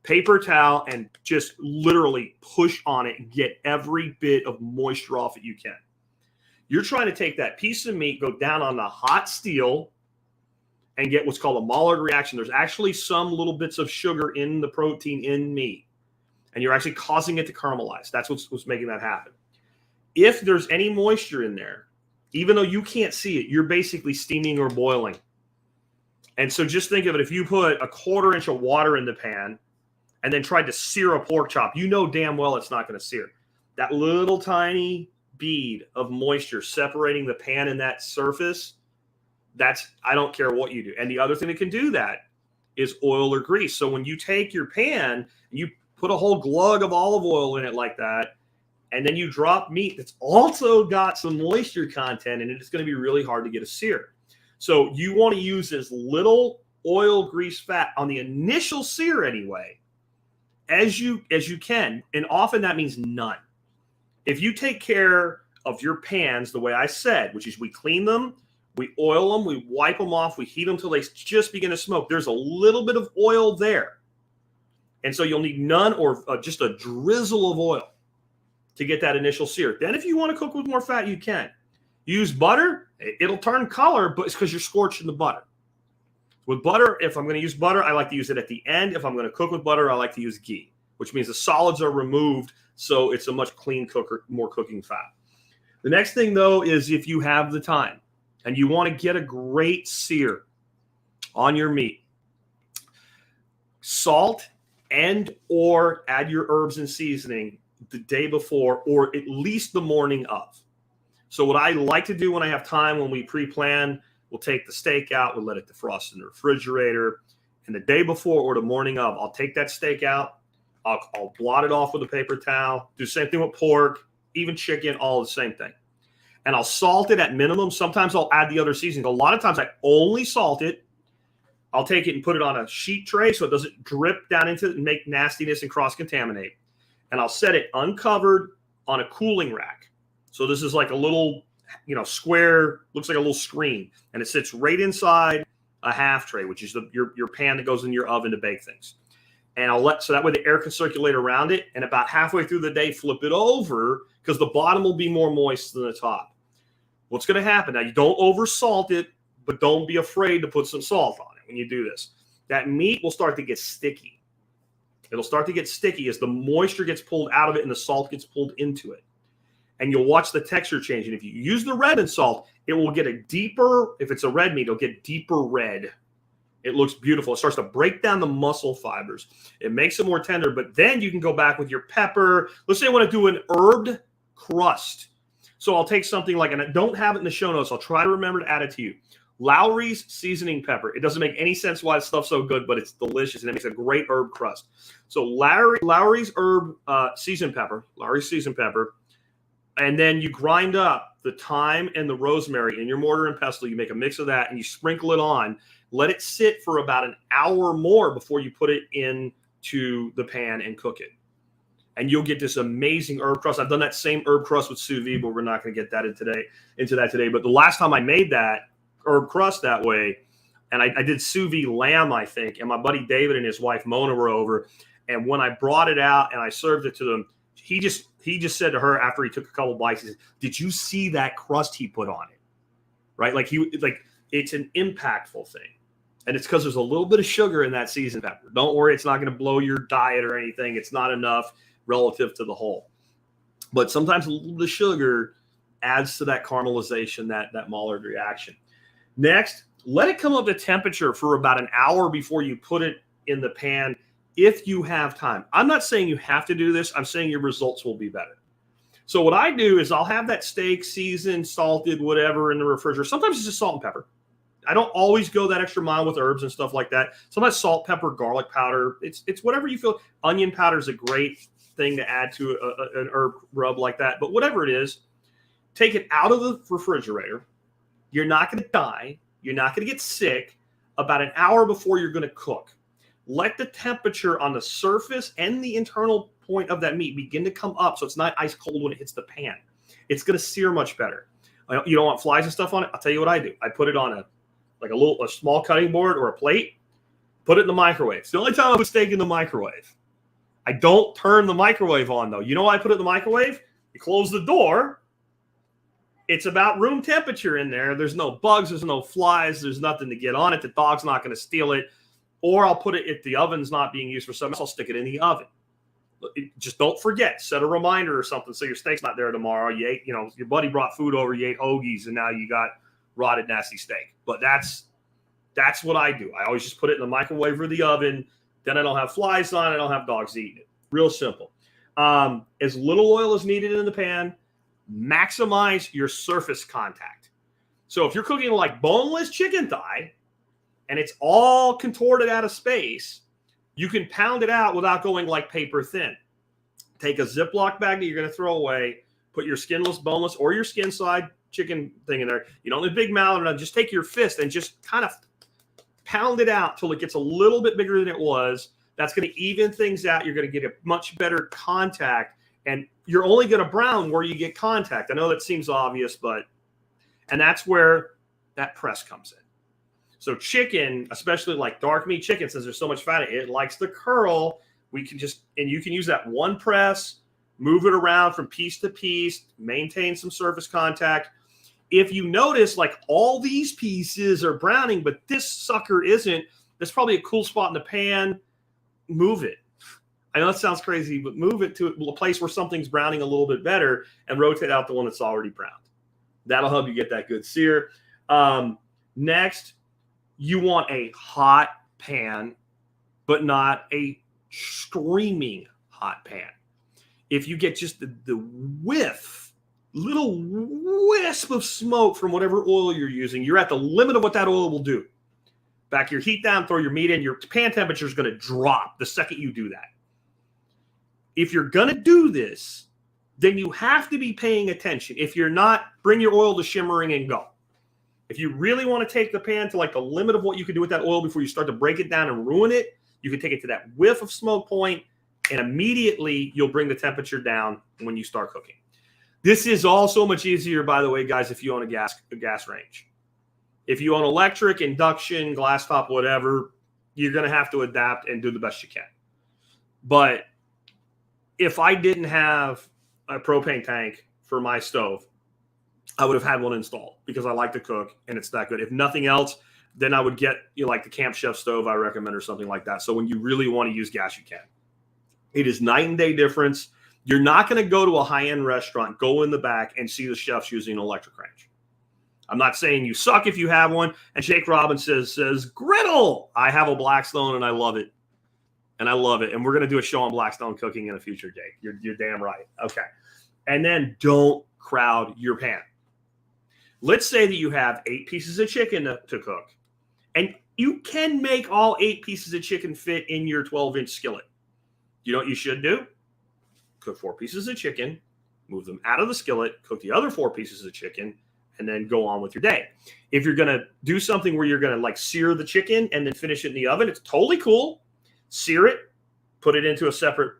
paper towel and just literally push on it and get every bit of moisture off that you can. You're trying to take that piece of meat, go down on the hot steel and get what's called a Maillard reaction. There's actually some little bits of sugar in the protein in meat, and you're actually causing it to caramelize. That's what's making that happen. If there's any moisture in there, even though you can't see it, you're basically steaming or boiling. And so just think of it, if you put a 1/4 inch of water in the pan and then tried to sear a pork chop, you know damn well it's not going to sear. That little tiny bead of moisture separating the pan and that surface, I don't care what you do. And the other thing that can do that is oil or grease. So when you take your pan and you put a whole glug of olive oil in it like that, and then you drop meat that's also got some moisture content in it, it's going to be really hard to get a sear. So you want to use as little oil, grease, fat on the initial sear anyway as you can. And often that means none. If you take care of your pans the way I said, which is we clean them, we oil them, we wipe them off, we heat them till they just begin to smoke. There's a little bit of oil there. And so you'll need none or just a drizzle of oil to get that initial sear. Then if you want to cook with more fat, you can. Use butter. It'll turn color, but it's because you're scorching the butter. With butter, if I'm going to use butter, I like to use it at the end. If I'm going to cook with butter, I like to use ghee, which means the solids are removed, so it's a much clean cooker, more cooking fat. The next thing, though, is if you have the time and you want to get a great sear on your meat, salt and or add your herbs and seasoning the day before or at least the morning of. So what I like to do when I have time, when we pre-plan, we'll take the steak out, we'll let it defrost in the refrigerator, and the day before or the morning of, I'll take that steak out, I'll blot it off with a paper towel, do the same thing with pork, even chicken, all the same thing. And I'll salt it at minimum. Sometimes I'll add the other seasonings. A lot of times I only salt it. I'll take it and put it on a sheet tray so it doesn't drip down into it and make nastiness and cross-contaminate. And I'll set it uncovered on a cooling rack. So this is like a little, square, looks like a little screen. And it sits right inside a half tray, which is your pan that goes in your oven to bake things. And so that way the air can circulate around it. And about halfway through the day, flip it over because the bottom will be more moist than the top. What's going to happen? Now, you don't over salt it, but don't be afraid to put some salt on it when you do this. That meat will start to get sticky. It'll start to get sticky as the moisture gets pulled out of it and the salt gets pulled into it. And you'll watch the texture change. And if you use the red salt, it will get a deeper, if it's a red meat, it'll get deeper red. It looks beautiful. It starts to break down the muscle fibers. It makes it more tender, but then you can go back with your pepper. Let's say I want to do an herbed crust. So I'll take something like, and I don't have it in the show notes. I'll try to remember to add it to you. Lowry's seasoning pepper. It doesn't make any sense why this stuff's so good, but it's delicious, and it makes a great herb crust. So Lowry's herb seasoned pepper, Lowry's seasoned pepper, and then you grind up the thyme and the rosemary in your mortar and pestle. You make a mix of that, and you sprinkle it on. Let it sit for about an hour more before you put it into the pan and cook it. And you'll get this amazing herb crust. I've done that same herb crust with sous vide, but we're not going to get that into that today. But the last time I made that herb crust that way, and I did sous vide lamb, I think, and my buddy David and his wife Mona were over. And when I brought it out and I served it to them, he just said to her after he took a couple bites, he said, "Did you see that crust he put on it?" Right? Like it's an impactful thing. And it's because there's a little bit of sugar in that seasoned pepper. Don't worry, it's not going to blow your diet or anything. It's not enough relative to the whole. But sometimes a little bit of sugar adds to that caramelization, that Maillard reaction. Next, let it come up to temperature for about an hour before you put it in the pan if you have time. I'm not saying you have to do this. I'm saying your results will be better. So what I do is I'll have that steak seasoned, salted, whatever in the refrigerator. Sometimes it's just salt and pepper. I don't always go that extra mile with herbs and stuff like that. Sometimes salt, pepper, garlic powder. It's whatever you feel. Onion powder is a great thing to add to an herb rub like that. But whatever it is, take it out of the refrigerator. You're not going to die. You're not going to get sick about an hour before you're going to cook. Let the temperature on the surface and the internal point of that meat begin to come up so it's not ice cold when it hits the pan. It's going to sear much better. You don't want flies and stuff on it? I'll tell you what I do. I put it on a small cutting board or a plate, put it in the microwave. It's the only time I put steak in the microwave. I don't turn the microwave on, though. You know why I put it in the microwave? You close the door. It's about room temperature in there. There's no bugs. There's no flies. There's nothing to get on it. The dog's not going to steal it. Or I'll put it, if the oven's not being used for something else, I'll stick it in the oven. Just don't forget. Set a reminder or something so your steak's not there tomorrow. You ate, your buddy brought food over, you ate hoagies, and now you got rotted, nasty steak. But that's what I do. I always just put it in the microwave or the oven. Then I don't have flies on it. I don't have dogs eating it. Real simple. As little oil as needed in the pan. Maximize your surface contact. So if you're cooking like boneless chicken thigh and it's all contorted out of space, you can pound it out without going like paper thin. Take a Ziploc bag that you're going to throw away, put your skinless, boneless, or your skin side chicken thing in there. You don't need a big mallet. Just take your fist and just kind of pound it out till it gets a little bit bigger than it was. That's going to even things out. You're going to get a much better contact, and you're only going to brown where you get contact. I know that seems obvious, and that's where that press comes in. So chicken, especially like dark meat chicken, since there's so much fat, it likes to curl. You can use that one press, move it around from piece to piece, maintain some surface contact. If you notice, like all these pieces are browning, but this sucker isn't, there's probably a cool spot in the pan. Move it. I know that sounds crazy, but move it to a place where something's browning a little bit better and rotate out the one that's already browned. That'll help you get that good sear. Next, you want a hot pan, but not a screaming hot pan. If you get just the little wisp of smoke from whatever oil you're using, you're at the limit of what that oil will do. Back your heat down, throw your meat in, your pan temperature is going to drop the second you do that. If you're going to do this, then you have to be paying attention. If you're not, bring your oil to shimmering and go. If you really want to take the pan to like the limit of what you can do with that oil before you start to break it down and ruin it, you can take it to that whiff of smoke point, and immediately you'll bring the temperature down when you start cooking. This is all so much easier, by the way, guys, if you own a gas range. If you own electric, induction, glass top, whatever, you're going to have to adapt and do the best you can. But if I didn't have a propane tank for my stove, I would have had one installed because I like to cook and it's that good. If nothing else, then I would get like the Camp Chef stove I recommend or something like that. So when you really want to use gas, you can. It is night and day difference. You're not going to go to a high-end restaurant, go in the back and see the chefs using an electric range. I'm not saying you suck if you have one. And Jake Robbins says, griddle. I have a Blackstone and I love it. And I love it. And we're going to do a show on Blackstone cooking in a future, Jake. You're damn right. Okay. And then don't crowd your pan. Let's say that you have 8 pieces of chicken to cook. And you can make all 8 pieces of chicken fit in your 12-inch skillet. You know what you should do? Cook 4 pieces of chicken, move them out of the skillet, cook the other 4 pieces of chicken, and then go on with your day. If you're going to do something where you're going to like sear the chicken and then finish it in the oven, it's totally cool. Sear it, put it into a separate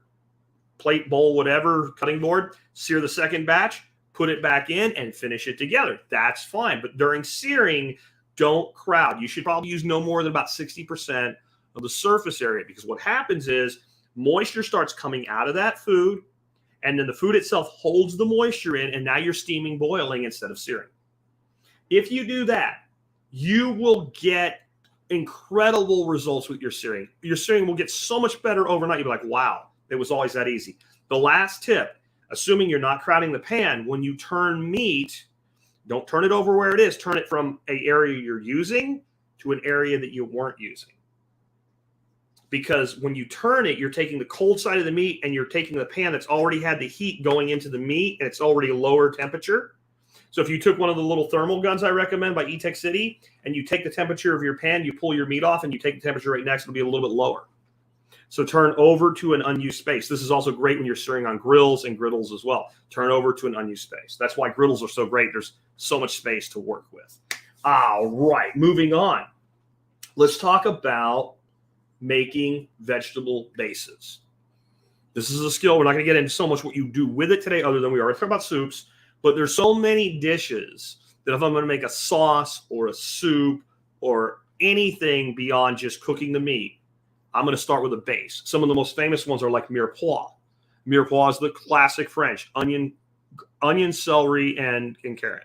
plate, bowl, whatever, cutting board, sear the second batch, put it back in and finish it together. That's fine. But during searing, don't crowd. You should probably use no more than about 60% of the surface area, because what happens is moisture starts coming out of that food, and then the food itself holds the moisture in, and now you're steaming, boiling instead of searing. If you do that, you will get incredible results with your searing. Your searing will get so much better overnight. You'll be like, wow, it was always that easy. The last tip, assuming you're not crowding the pan, when you turn meat, don't turn it over where it is. Turn it from an area you're using to an area that you weren't using. Because when you turn it, you're taking the cold side of the meat and you're taking the pan that's already had the heat going into the meat, and it's already lower temperature. So if you took one of the little thermal guns I recommend by E-Tech City, and you take the temperature of your pan, you pull your meat off, and you take the temperature right next, it'll be a little bit lower. So turn over to an unused space. This is also great when you're searing on grills and griddles as well. Turn over to an unused space. That's why griddles are so great. There's so much space to work with. All right, moving on. Let's talk about making vegetable bases. This is a skill. We're not going to get into so much what you do with it today, other than we already talked about soups. But there's so many dishes that if I'm going to make a sauce or a soup or anything beyond just cooking the meat, I'm going to start with a base. Some of the most famous ones are like mirepoix. Mirepoix is the classic French: onion, celery, and carrot.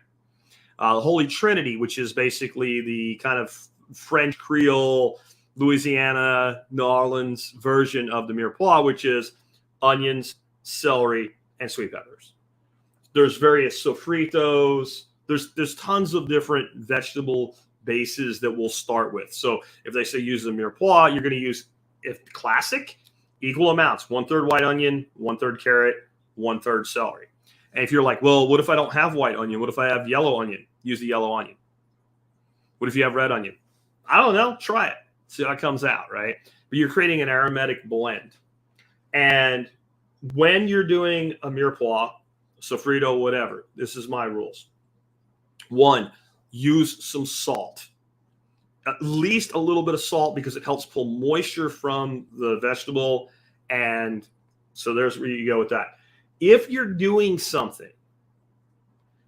The Holy Trinity, which is basically the kind of French Creole, Louisiana, New Orleans version of the mirepoix, which is onions, celery, and sweet peppers. There's various sofritos. There's tons of different vegetable bases that we'll start with. So if they say use the mirepoix, you're going to use, if classic, equal amounts: 1/3 white onion, 1/3 carrot, 1/3 celery. And if you're like, well, what if I don't have white onion? What if I have yellow onion? Use the yellow onion. What if you have red onion? I don't know. Try it. See how it comes out, right? But you're creating an aromatic blend. And when you're doing a mirepoix, sofrito, whatever, this is my rules. 1, use some salt. At least a little bit of salt, because it helps pull moisture from the vegetable. And so there's where you go with that. If you're doing something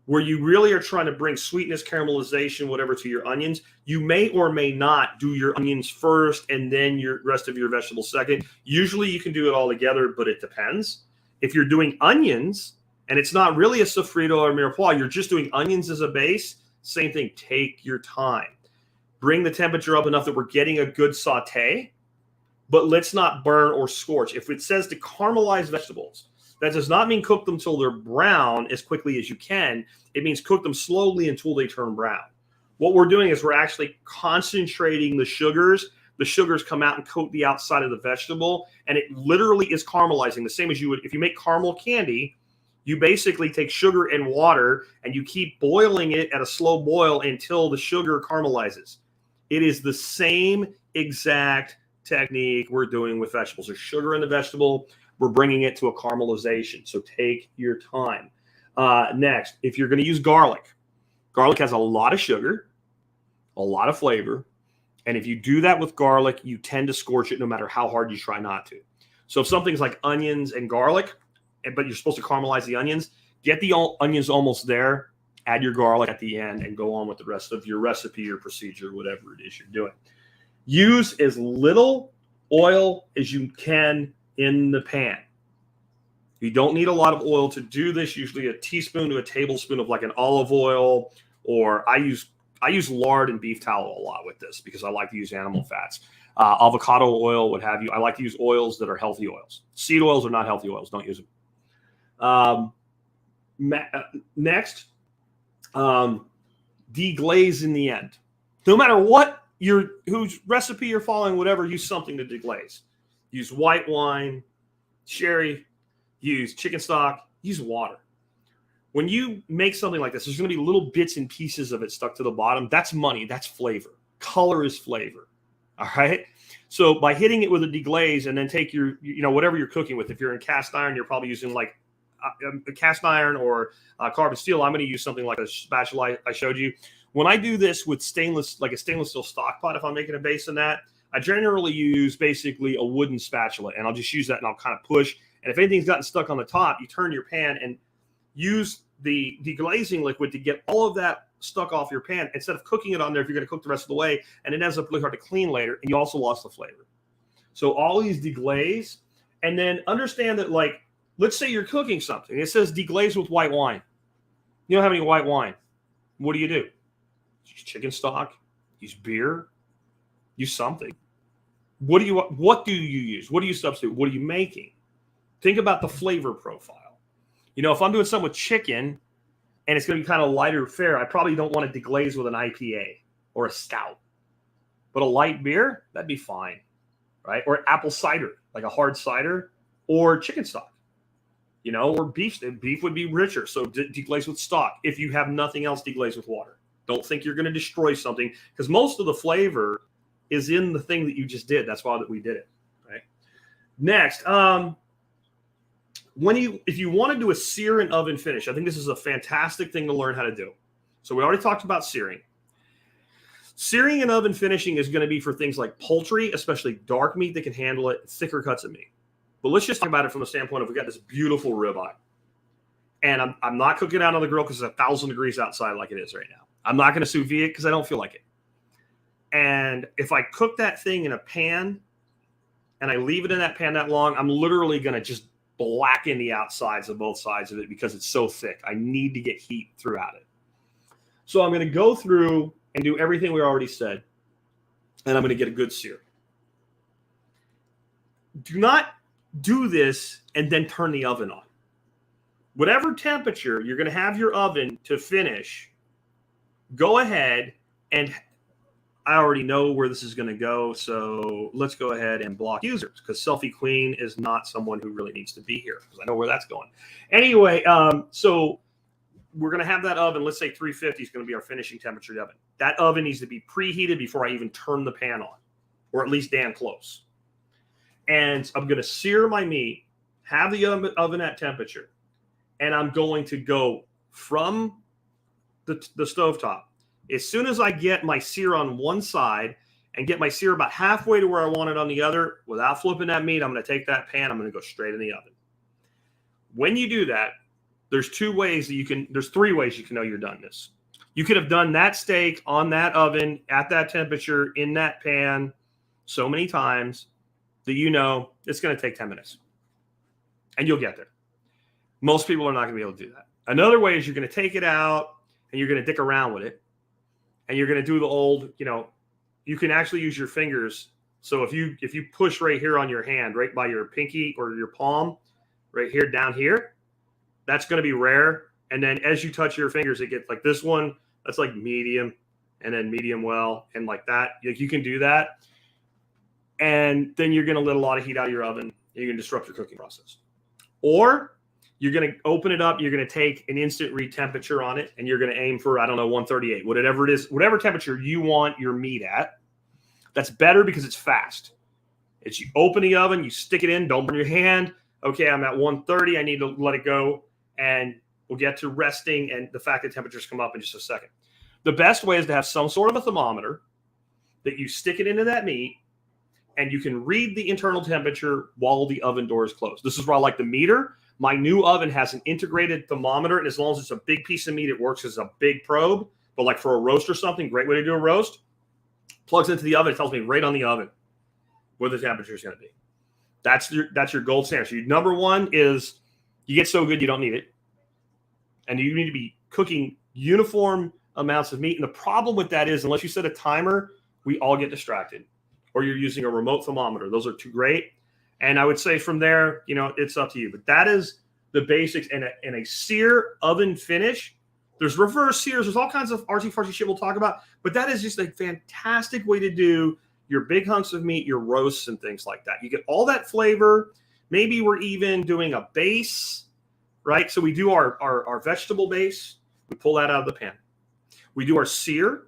where you really are trying to bring sweetness, caramelization, whatever, to your onions, you may or may not do your onions first and then your rest of your vegetables second. Usually you can do it all together, but it depends. If you're doing onions and it's not really a sofrito or mirepoix, you're just doing onions as a base, same thing. Take your time. Bring the temperature up enough that we're getting a good saute, but let's not burn or scorch. If it says to caramelize vegetables, that does not mean cook them till they're brown as quickly as you can. It means cook them slowly until they turn brown. What we're doing is we're actually concentrating the sugars. The sugars come out and coat the outside of the vegetable, and it literally is caramelizing, the same as you would if you make caramel candy. You basically take sugar and water, and you keep boiling it at a slow boil until the sugar caramelizes. It is the same exact technique we're doing with vegetables. There's sugar in the vegetable. We're bringing it to a caramelization. So take your time. Next, if you're going to use garlic, garlic has a lot of sugar, a lot of flavor. And if you do that with garlic, you tend to scorch it no matter how hard you try not to. So if something's like onions and garlic, but you're supposed to caramelize the onions, get the onions almost there, add your garlic at the end, and go on with the rest of your recipe or procedure, whatever it is you're doing. Use as little oil as you can in the pan. You don't need a lot of oil to do this. Usually a teaspoon to a tablespoon of like an olive oil, or I use lard and beef tallow a lot with this because I like to use animal fats. Avocado oil, what have you. I like to use oils that are healthy oils. Seed oils are not healthy oils. Don't use them. Next, deglaze in the end. No matter what whose recipe you're following, whatever, use something to deglaze. Use white wine, sherry, use chicken stock, use water. When you make something like this, there's going to be little bits and pieces of it stuck to the bottom. That's money. That's flavor. Color is flavor. All right. So by hitting it with a deglaze and then take your, whatever you're cooking with, if you're in cast iron, you're probably using like a cast iron or carbon steel. I'm going to use something like a spatula I showed you. When I do this with like a stainless steel stock pot, if I'm making a base in that, I generally use basically a wooden spatula, and I'll just use that and I'll kind of push. And if anything's gotten stuck on the top, you turn your pan and use the deglazing liquid to get all of that stuck off your pan instead of cooking it on there if you're going to cook the rest of the way, and it ends up really hard to clean later, and you also lost the flavor. So always deglaze, and then understand that, like, let's say you're cooking something. It says deglaze with white wine. You don't have any white wine. What do? Use chicken stock, use beer, use something. What do you use? What do you substitute? What are you making? Think about the flavor profile. If I'm doing something with chicken and it's going to be kind of lighter fare, I probably don't want to deglaze with an IPA or a stout. But a light beer, that'd be fine, right? Or apple cider, like a hard cider, or chicken stock, or beef. Beef would be richer, so deglaze with stock. If you have nothing else, deglaze with water. Don't think you're going to destroy something, because most of the flavor is in the thing that you just did. That's why we did it, right? Next, if you want to do a sear and oven finish, I think this is a fantastic thing to learn how to do. So we already talked about searing. Searing and oven finishing is going to be for things like poultry, especially dark meat that can handle it, thicker cuts of meat. But let's just talk about it from the standpoint of, we got this beautiful ribeye, and I'm not cooking it out on the grill because it's 1,000 degrees outside like it is right now. I'm not going to sous vide it because I don't feel like it. And if I cook that thing in a pan and I leave it in that pan that long, I'm literally going to just blacken the outsides of both sides of it because it's so thick. I need to get heat throughout it. So I'm going to go through and do everything we already said, and I'm going to get a good sear. Do not do this and then turn the oven on. Whatever temperature you're going to have your oven to finish, go ahead, and I already know where this is going to go, so let's go ahead and block users, because Selfie Queen is not someone who really needs to be here, because I know where that's going. Anyway, so we're going to have that oven. Let's say 350 is going to be our finishing temperature of the oven. That oven needs to be preheated before I even turn the pan on, or at least damn close. And I'm going to sear my meat, have the oven at temperature, and I'm going to go from the stovetop. As soon as I get my sear on one side and get my sear about halfway to where I want it on the other, without flipping that meat, I'm going to take that pan, I'm going to go straight in the oven. When you do that, there's three ways you can know you're done this. You could have done that steak on that oven at that temperature in that pan so many times that it's going to take 10 minutes. And you'll get there. Most people are not going to be able to do that. Another way is you're going to take it out and you're going to dick around with it. And you're going to do the old, you can actually use your fingers. So if you push right here on your hand, right by your pinky or your palm, right here, down here, that's going to be rare. And then as you touch your fingers, it gets like this one, that's like medium, and then medium well, and like that. You can do that. And then you're going to let a lot of heat out of your oven. You're going to disrupt your cooking process. Or you're going to open it up. You're going to take an instant read temperature on it, and you're going to aim for, 138, whatever it is, whatever temperature you want your meat at. That's better because it's fast. It's you open the oven, you stick it in, don't burn your hand. Okay, I'm at 130. I need to let it go, and we'll get to resting and the fact that temperatures come up in just a second. The best way is to have some sort of a thermometer that you stick it into that meat, and you can read the internal temperature while the oven door is closed. This is where I like the meter. My new oven has an integrated thermometer, and as long as it's a big piece of meat, it works as a big probe. But like for a roast or something, great way to do a roast, plugs into the oven. It tells me right on the oven where the temperature is going to be. That's your gold standard. So number one is you get so good you don't need it. And you need to be cooking uniform amounts of meat. And the problem with that is unless you set a timer, we all get distracted. Or you're using a remote thermometer. Those are two great. And I would say from there, it's up to you. But that is the basics. And a sear oven finish. There's reverse sears. There's all kinds of artsy-fartsy shit we'll talk about. But that is just a fantastic way to do your big hunks of meat, your roasts and things like that. You get all that flavor. Maybe we're even doing a base, right? So we do our vegetable base. We pull that out of the pan. We do our sear.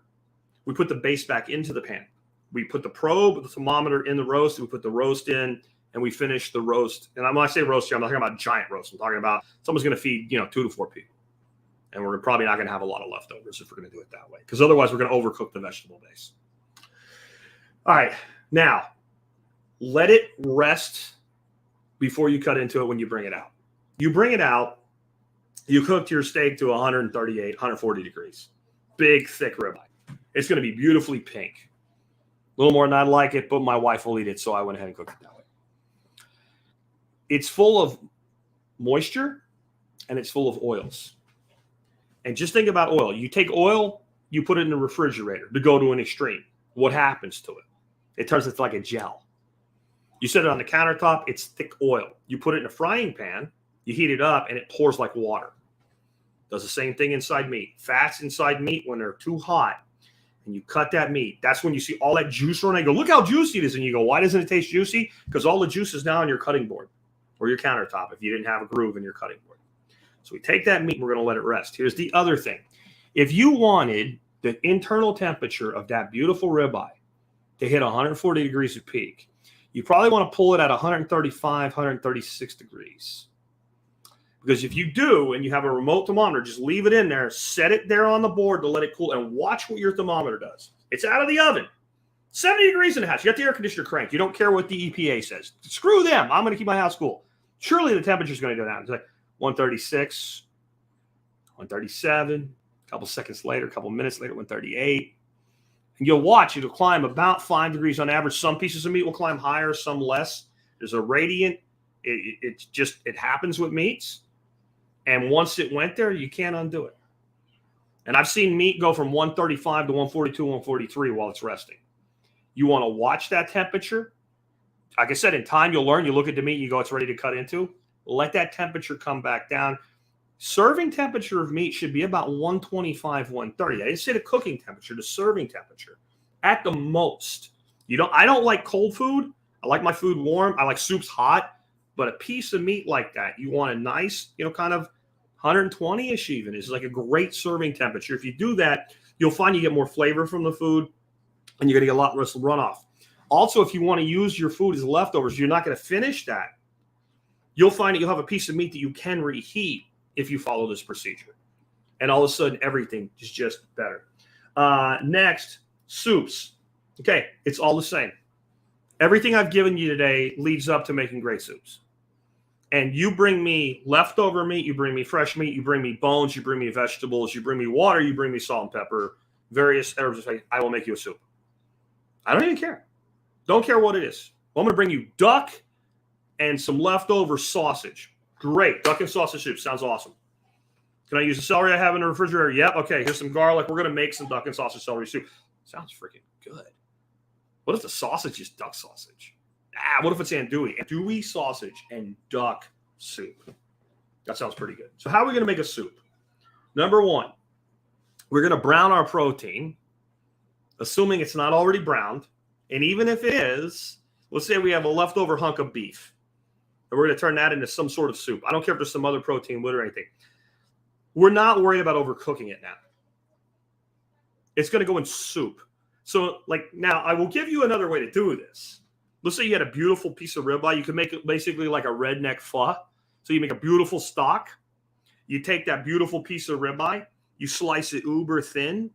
We put the base back into the pan. We put the probe, the thermometer in the roast. We put the roast in, and we finish the roast. And when I say roast here, I'm not talking about giant roast. I'm talking about someone's going to feed 2 to 4 people. And we're probably not going to have a lot of leftovers if we're going to do it that way. Because otherwise, we're going to overcook the vegetable base. All right. Now, let it rest before you cut into it when you bring it out. You bring it out, you cooked your steak to 138, 140 degrees. Big, thick ribeye. It's going to be beautifully pink. A little more than I'd like it, but my wife will eat it, so I went ahead and cooked it that way. It's full of moisture, and it's full of oils. And just think about oil. You take oil, you put it in the refrigerator to go to an extreme. What happens to it? It turns into like a gel. You set it on the countertop, it's thick oil. You put it in a frying pan, you heat it up, and it pours like water. Does the same thing inside meat. Fats inside meat when they're too hot, and you cut that meat. That's when you see all that juice running. You go, look how juicy it is. And you go, why doesn't it taste juicy? Because all the juice is now on your cutting board or your countertop if you didn't have a groove in your cutting board. So we take that meat, and we're going to let it rest. Here's the other thing. If you wanted the internal temperature of that beautiful ribeye to hit 140 degrees of peak, you probably want to pull it at 135, 136 degrees. Because if you do, and you have a remote thermometer, just leave it in there, set it there on the board to let it cool, and watch what your thermometer does. It's out of the oven. 70 degrees in the house. You got the air conditioner cranked. You don't care what the EPA says. Screw them. I'm going to keep my house cool. Surely the temperature is going to go down. It's like 136, 137, a couple seconds later, a couple minutes later, 138. And you'll watch, it'll climb about 5 degrees on average. Some pieces of meat will climb higher, some less. There's a gradient. It happens with meats. And once it went there, you can't undo it. And I've seen meat go from 135 to 142, 143 while it's resting. You want to watch that temperature. Like I said, in time, you'll learn. You look at the meat, you go, it's ready to cut into. Let that temperature come back down. Serving temperature of meat should be about 125, 130. I didn't say the cooking temperature, the serving temperature. At the most. I don't like cold food. I like my food warm. I like soups hot. But a piece of meat like that, you want a nice, kind of 120-ish even. Is like a great serving temperature. If you do that, you'll find you get more flavor from the food, and you're going to get a lot less runoff. Also, if you want to use your food as leftovers, you're not going to finish that. You'll find that you'll have a piece of meat that you can reheat if you follow this procedure. And all of a sudden, everything is just better. Next, soups. Okay, it's all the same. Everything I've given you today leads up to making great soups. And you bring me leftover meat, you bring me fresh meat, you bring me bones, you bring me vegetables, you bring me water, you bring me salt and pepper, various herbs. I will make you a soup. I don't even care. Don't care what it is. Well, I'm going to bring you duck and some leftover sausage. Great. Duck and sausage soup. Sounds awesome. Can I use the celery I have in the refrigerator? Yep. Okay. Here's some garlic. We're going to make some duck and sausage celery soup. Sounds freaking good. What if the sausage is duck sausage? What if it's andouille? Andouille sausage and duck soup. That sounds pretty good. So how are we going to make a soup? Number one, we're going to brown our protein, assuming it's not already browned. And even if it is, let's say we have a leftover hunk of beef. And we're going to turn that into some sort of soup. I don't care if there's some other protein with it or anything. We're not worried about overcooking it now. It's going to go in soup. So, now I will give you another way to do this. Let's say you had a beautiful piece of ribeye. You could make it basically like a redneck pho. So you make a beautiful stock. You take that beautiful piece of ribeye. You slice it uber thin.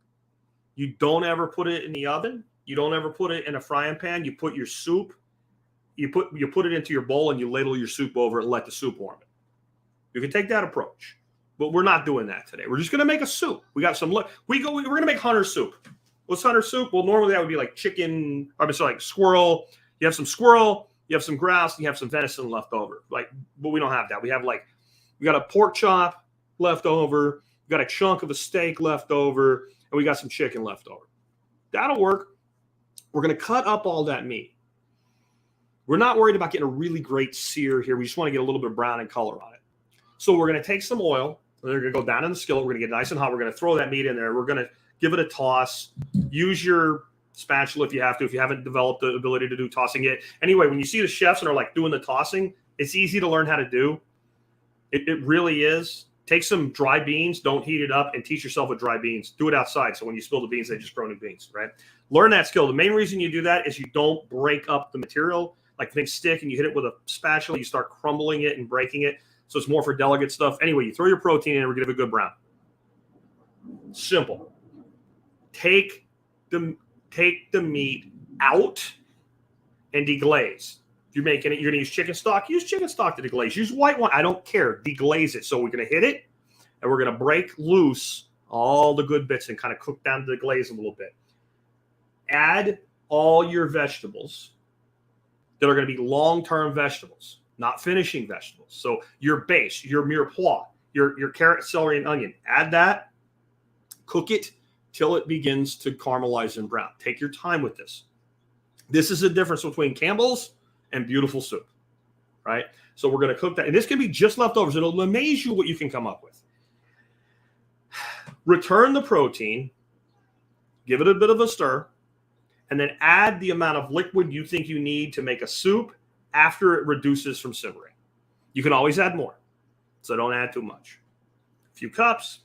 You don't ever put it in the oven. You don't ever put it in a frying pan. You put your soup. You put it into your bowl and you ladle your soup over it and let the soup warm it. You can take that approach. But we're not doing that today. We're just going to make a soup. We got some. We're going to make hunter soup. What's hunter soup? Well, normally that would be like chicken. Like squirrel. You have some squirrel. You have some grouse, and you have some venison left over. But we don't have that. We got a pork chop left over, we got a chunk of a steak left over, and we got some chicken left over. That'll work. We're going to cut up all that meat. We're not worried about getting a really great sear here. We just want to get a little bit of brown and color on it. So we're going to take some oil. They're going to go down in the skillet. We're going to get nice and hot. We're going to throw that meat in there. We're going to give it a toss. Use spatula if you have to, if you haven't developed the ability to do tossing yet. Anyway, when you see the chefs and are doing the tossing, it's easy to learn how to do. It really is. Take some dry beans, don't heat it up, and teach yourself with dry beans. Do it outside, so when you spill the beans, they just grow new beans, right? Learn that skill. The main reason you do that is you don't break up the material. Things stick and you hit it with a spatula, you start crumbling it and breaking it. So it's more for delicate stuff. Anyway, you throw your protein in and we're going to have a good brown. Simple. Take the meat out and deglaze. If you're making it, you're going to use chicken stock. Use chicken stock to deglaze. Use white wine. I don't care. Deglaze it. So we're going to hit it, and we're going to break loose all the good bits and kind of cook down the glaze a little bit. Add all your vegetables that are going to be long-term vegetables, not finishing vegetables. So your base, your mirepoix, your carrot, celery, and onion. Add that. Cook it till it begins to caramelize and brown. Take your time with this. This is the difference between Campbell's and beautiful soup, right? So we're going to cook that. And this can be just leftovers. It'll amaze you what you can come up with. Return the protein, give it a bit of a stir, and then add the amount of liquid you think you need to make a soup after it reduces from simmering. You can always add more, so don't add too much. A few cups,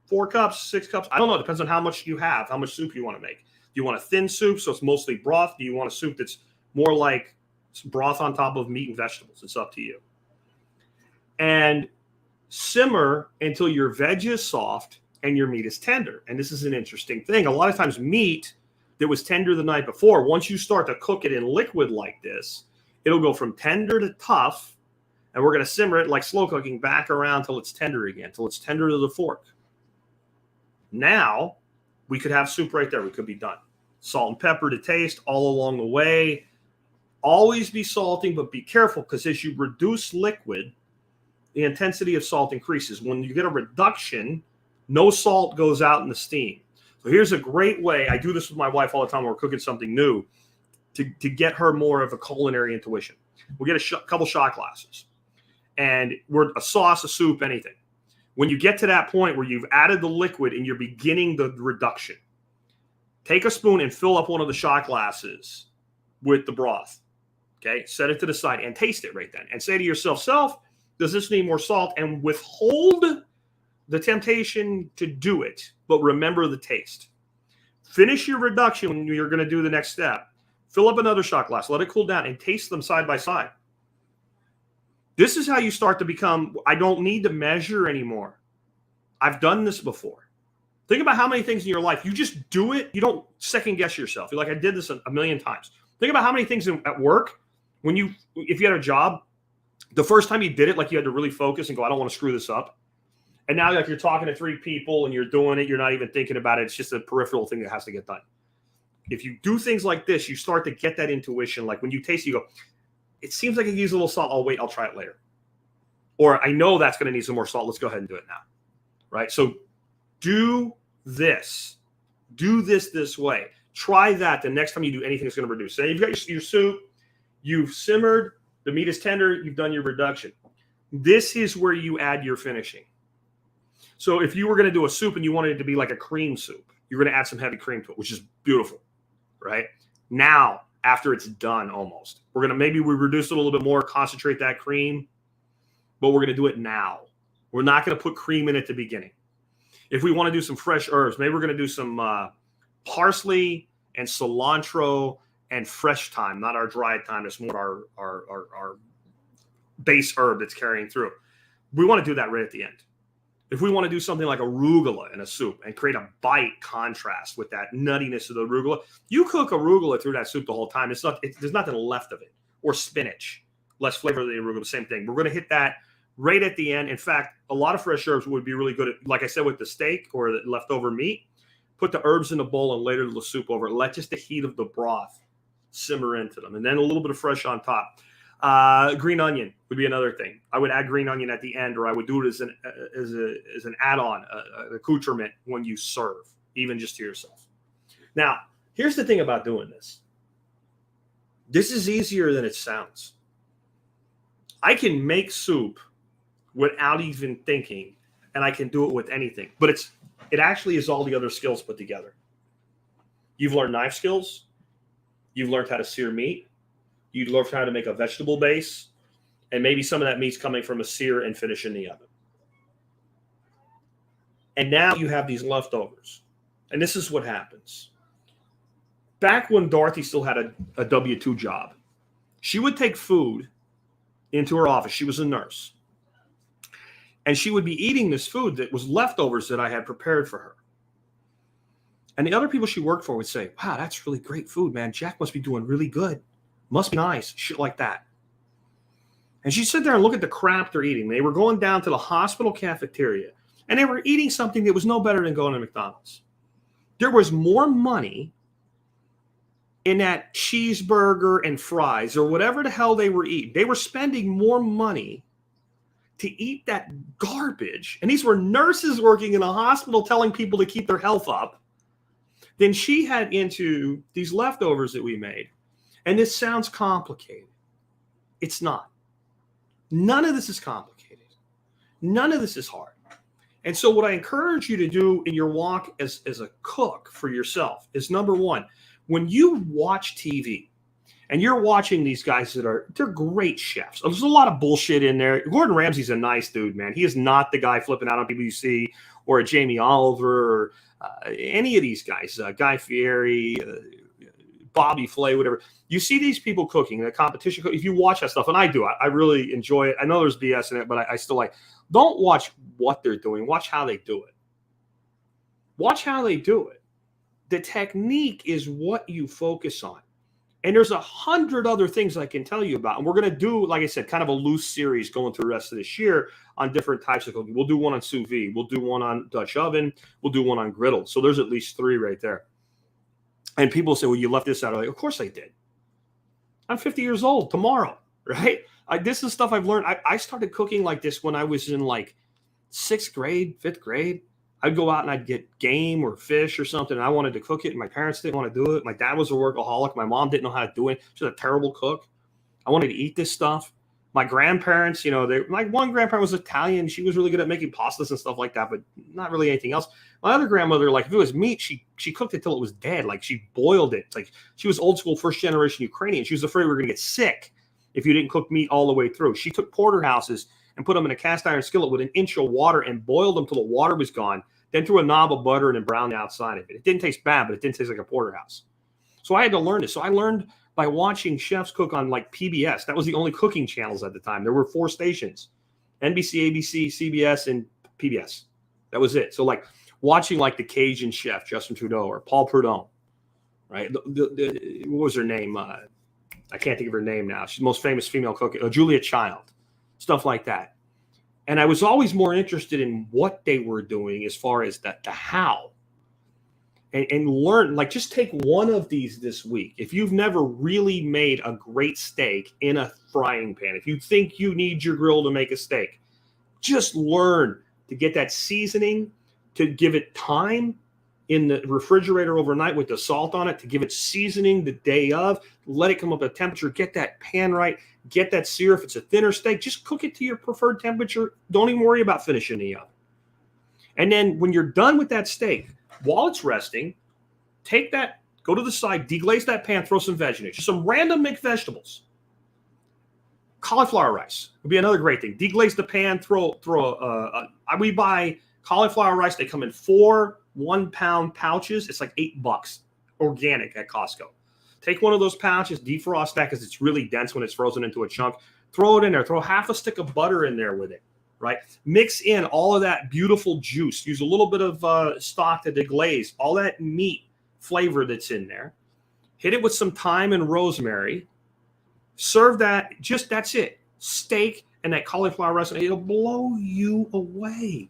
4 cups, 6 cups. I don't know. It depends on how much you have, how much soup you want to make. Do you want a thin soup so it's mostly broth? Do you want a soup that's more like broth on top of meat and vegetables? It's up to you. And simmer until your veg is soft and your meat is tender. And this is an interesting thing. A lot of times meat that was tender the night before, once you start to cook it in liquid like this, it'll go from tender to tough, and we're going to simmer it like slow cooking back around till it's tender again, till it's tender to the fork. Now, we could have soup right there. We could be done. Salt and pepper to taste all along the way. Always be salting, but be careful, because as you reduce liquid, the intensity of salt increases. When you get a reduction, no salt goes out in the steam. So here's a great way. I do this with my wife all the time when we're cooking something new to get her more of a culinary intuition. We'll get a couple shot glasses, and we're a sauce, a soup, anything. When you get to that point where you've added the liquid and you're beginning the reduction, take a spoon and fill up one of the shot glasses with the broth. Okay, set it to the side and taste it right then. And say to yourself, does this need more salt? And withhold the temptation to do it, but remember the taste. Finish your reduction when you're going to do the next step. Fill up another shot glass, let it cool down, and taste them side by side. This is how you start to become, I don't need to measure anymore. I've done this before. Think about how many things in your life, you just do it. You don't second guess yourself. You're like, I did this a million times. Think about how many things at work, if you had a job, the first time you did it, you had to really focus and go, I don't want to screw this up. And now you're talking to 3 people and you're doing it. You're not even thinking about it. It's just a peripheral thing that has to get done. If you do things like this, you start to get that intuition. Like when you taste it, you go, it seems like it needs a little salt. Oh, wait, I'll try it later. Or I know that's going to need some more salt. Let's go ahead and do it now. Right? So do this. Do this way. Try that the next time you do anything that's going to reduce. So you've got your soup. You've simmered. The meat is tender. You've done your reduction. This is where you add your finishing. So if you were going to do a soup and you wanted it to be like a cream soup, you're going to add some heavy cream to it, which is beautiful, right? Now, after it's done almost, we're going to maybe we reduce it a little bit more, concentrate that cream, but we're going to do it now. We're not going to put cream in at the beginning. If we want to do some fresh herbs, maybe we're going to do some parsley and cilantro and fresh thyme, not our dried thyme. It's more our base herb that's carrying through. We want to do that right at the end. If we want to do something like arugula in a soup and create a bite contrast with that nuttiness of the arugula, you cook arugula through that soup the whole time. There's nothing left of it. Or spinach, less flavor of the arugula, same thing. We're going to hit that right at the end. In fact, a lot of fresh herbs would be really good at, like I said, with the steak or the leftover meat. Put the herbs in a bowl and later the soup over it. Let just the heat of the broth simmer into them, and then a little bit of fresh on top. Green onion would be another thing. I would add green onion at the end, or I would do it as an add-on, an accoutrement when you serve, even just to yourself. Now, here's the thing about doing this. This is easier than it sounds. I can make soup without even thinking, and I can do it with anything. But it actually is all the other skills put together. You've learned knife skills. You've learned how to sear meat. You've learned how to make a vegetable base. And maybe some of that meat's coming from a sear and finish in the oven. And now you have these leftovers. And this is what happens. Back when Dorothy still had a W-2 job, she would take food into her office. She was a nurse. And she would be eating this food that was leftovers that I had prepared for her. And the other people she worked for would say, wow, that's really great food, man. Jack must be doing really good. Must be nice. Shit like that. And she'd sit there and look at the crap they're eating. They were going down to the hospital cafeteria, and they were eating something that was no better than going to McDonald's. There was more money in that cheeseburger and fries or whatever the hell they were eating. They were spending more money to eat that garbage. And these were nurses working in a hospital telling people to keep their health up. Then she had into these leftovers that we made. And this sounds complicated. It's not. None of this is complicated. None of this is hard. And so what I encourage you to do in your walk as a cook for yourself is, number one, when you watch TV and you're watching these guys they're great chefs. There's a lot of bullshit in there. Gordon Ramsay's a nice dude, man. He is not the guy flipping out on people you see, or a Jamie Oliver, or any of these guys, Guy Fieri, Bobby Flay, whatever. You see these people cooking, the competition. If you watch that stuff, and I do, I really enjoy it. I know there's BS in it, but I still like. Don't watch what they're doing. Watch how they do it. Watch how they do it. The technique is what you focus on. And there's 100 other things I can tell you about. And we're going to do, like I said, kind of a loose series going through the rest of this year on different types of cooking. We'll do one on sous vide. We'll do one on Dutch oven. We'll do one on griddle. So there's at least 3 right there. And people say, well, you left this out. Like, of course I did. I'm 50 years old tomorrow, right? This is stuff I've learned. I started cooking like this when I was in like 6th grade, 5th grade. I'd go out and I'd get game or fish or something, and I wanted to cook it, and my parents didn't want to do it. My dad was a workaholic. My mom didn't know how to do it. She was a terrible cook. I wanted to eat this stuff. My grandparents, my one grandparent was Italian. She was really good at making pastas and stuff like that, but not really anything else. My other grandmother, like if it was meat, she cooked it till it was dead. Like she boiled it. Like she was old school, first generation Ukrainian. She was afraid we were going to get sick if you didn't cook meat all the way through. She took porterhouses and put them in a cast iron skillet with an inch of water and boiled them till the water was gone. Then threw a knob of butter and then browned the outside of it. It didn't taste bad, but it didn't taste like a porterhouse. So I had to learn this. So I learned by watching chefs cook on like PBS. That was the only cooking channels at the time. There were 4 stations: NBC, ABC, CBS, and PBS. That was it. So like watching like the Cajun chef, Justin Trudeau, or Paul Prudhomme, right? What was her name? I can't think of her name now. She's the most famous female cook. Julia Child, stuff like that. And I was always more interested in what they were doing as far as the how. And learn, like just take one of these this week. If you've never really made a great steak in a frying pan, if you think you need your grill to make a steak, just learn to get that seasoning, to give it time in the refrigerator overnight with the salt on it, to give it seasoning the day of, let it come up to temperature, get that pan right, get that sear. If it's a thinner steak, just cook it to your preferred temperature. Don't even worry about finishing the oven. And then when you're done with that steak, while it's resting, take that, go to the side, deglaze that pan, throw some veg in it, just some random mixed vegetables. Cauliflower rice would be another great thing. Deglaze the pan, we buy cauliflower rice. They come in 4 1-pound pouches. It's like $8 organic at Costco. Take one of those pouches, defrost that because it's really dense when it's frozen into a chunk. Throw it in there. Throw half a stick of butter in there with it, right? Mix in all of that beautiful juice. Use a little bit of stock to deglaze all that meat flavor that's in there. Hit it with some thyme and rosemary. Serve that. That's it. Steak and that cauliflower rice. It'll blow you away.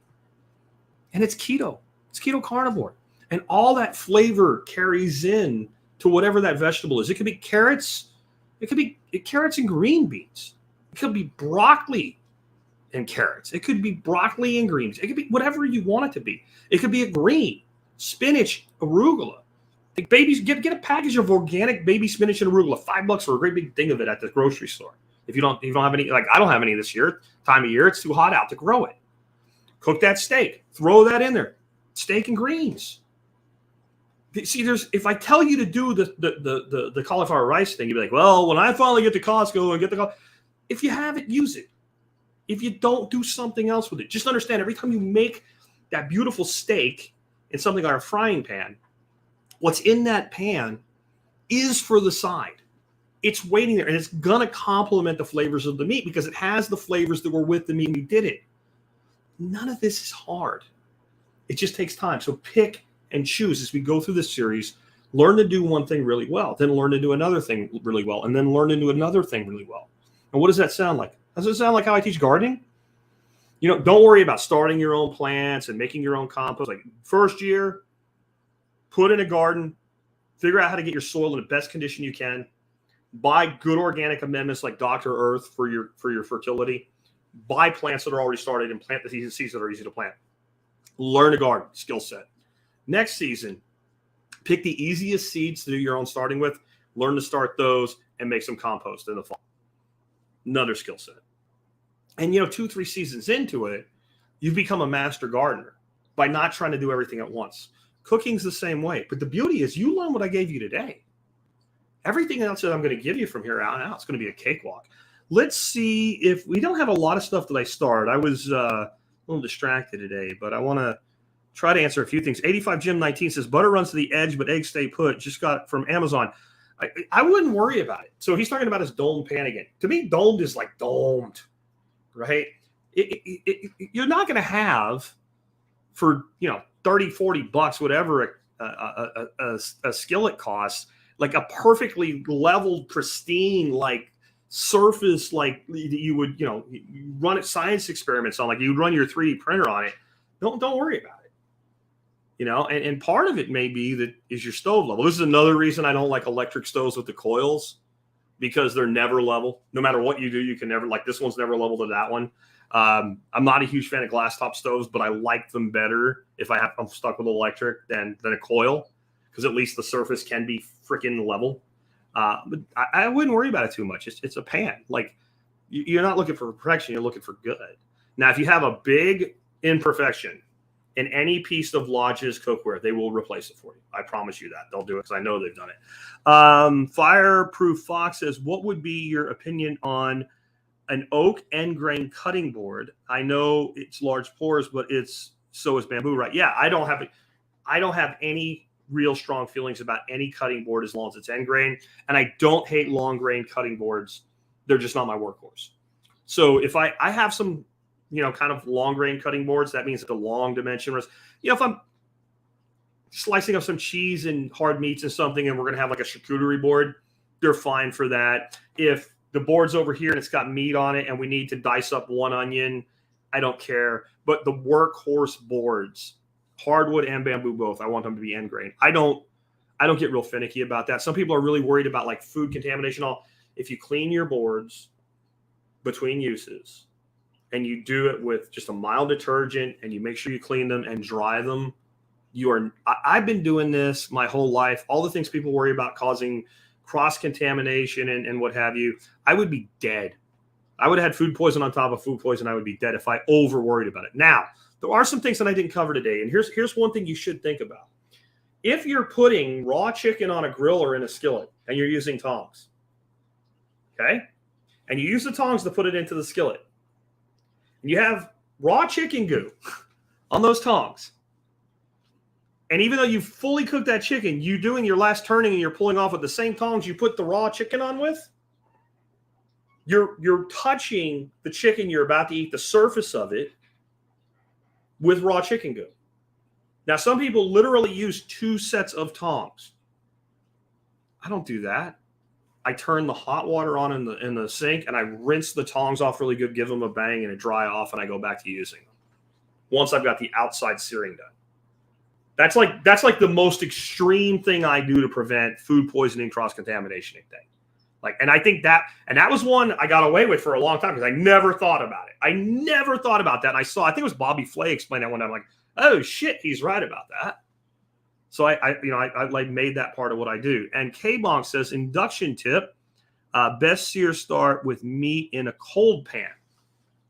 And it's keto. It's keto carnivore. And all that flavor carries in to whatever that vegetable is. It could be carrots. It could be carrots and green beans. It could be broccoli and carrots. It could be broccoli and greens. It could be whatever you want it to be. It could be a green, spinach, arugula. Like babies, get a package of organic baby spinach and arugula, $5 for a great big thing of it at the grocery store. If you don't have any, like I don't have any this year, time of year, it's too hot out to grow it. Cook that steak, throw that in there. Steak and greens. See, if I tell you to do the cauliflower rice thing, you'd be like, well, when I finally get to Costco and get if you have it, use it. If you don't, do something else with it. Just understand, every time you make that beautiful steak in something on a frying pan, what's in that pan is for the side. It's waiting there, and it's going to complement the flavors of the meat because it has the flavors that were with the meat when you did it. None of this is hard. It just takes time. So pick and choose as we go through this series. Learn to do one thing really well, then learn to do another thing really well, and then learn to do another thing really well. And what does that sound like? Does it sound like how I teach gardening? Don't worry about starting your own plants and making your own compost. Like first year, put in a garden, figure out how to get your soil in the best condition you can. Buy good organic amendments like Dr. Earth for your fertility. Buy plants that are already started and plant the seeds that are easy to plant. Learn to garden, skill set. Next season, pick the easiest seeds to do your own starting with. Learn to start those and make some compost in the fall. Another skill set. And 2-3 seasons into it, you've become a master gardener by not trying to do everything at once. Cooking's the same way. But the beauty is you learn what I gave you today. Everything else that I'm going to give you from here on out, it's going to be a cakewalk. Let's see if we don't have a lot of stuff that I started. I was a little distracted today, but I want to try to answer a few things. 85 Jim 19 says, butter runs to the edge, but eggs stay put. Just got from Amazon. I wouldn't worry about it. So he's talking about his domed pan again. To me, domed is like domed, right? You're not going to have for, $30-$40, whatever a skillet costs, like a perfectly leveled, pristine, like surface, like you would, you run it science experiments on, like you run your 3D printer on it. Don't worry about it. And part of it may be that is your stove level. This is another reason I don't like electric stoves with the coils, because they're never level. No matter what you do, you can never, like this one's never level to that one. I'm not a huge fan of glass top stoves, but I like them better if I'm stuck with electric than a coil, because at least the surface can be freaking level. But I wouldn't worry about it too much. It's a pan. Like you're not looking for perfection. You're looking for good. Now, if you have a big imperfection in any piece of Lodge's cookware, they will replace it for you. I promise you that. They'll do it because I know they've done it. Fireproof Fox says, what would be your opinion on an oak end grain cutting board? I know it's large pores, but so is bamboo, right? Yeah, I don't have any real strong feelings about any cutting board as long as it's end grain. And I don't hate long grain cutting boards. They're just not my workhorse. So if I have some, kind of long grain cutting boards, that means that the long dimension was, if I'm slicing up some cheese and hard meats and something, and we're going to have like a charcuterie board, they're fine for that. If the board's over here and it's got meat on it and we need to dice up one onion, I don't care. But the workhorse boards, hardwood and bamboo both, I want them to be end grain. I don't get real finicky about that. Some people are really worried about like food contamination. If you clean your boards between uses and you do it with just a mild detergent and you make sure you clean them and dry them, I've been doing this my whole life. All the things people worry about causing cross-contamination and what have you, I would be dead. I would have had food poison on top of food poison. I would be dead if I over worried about it. Now, there are some things that I didn't cover today. And here's one thing you should think about. If you're putting raw chicken on a grill or in a skillet and you're using tongs, okay? And you use the tongs to put it into the skillet, and you have raw chicken goo on those tongs, and even though you've fully cooked that chicken, you doing your last turning and you're pulling off with the same tongs you put the raw chicken on with, you're touching the chicken you're about to eat, the surface of it, with raw chicken goo. Now, some people literally use 2 sets of tongs. I don't do that. I turn the hot water on in the sink and I rinse the tongs off really good, give them a bang, and it dry off, and I go back to using them once I've got the outside searing done. That's like the most extreme thing I do to prevent food poisoning, cross-contamination thing. Like, and I think that was one I got away with for a long time because I never thought about it. I never thought about that. And I think it was Bobby Flay explained that one time. I'm like, oh shit, he's right about that. So I like made that part of what I do. And K-Bonk says induction tip, best sear start with meat in a cold pan.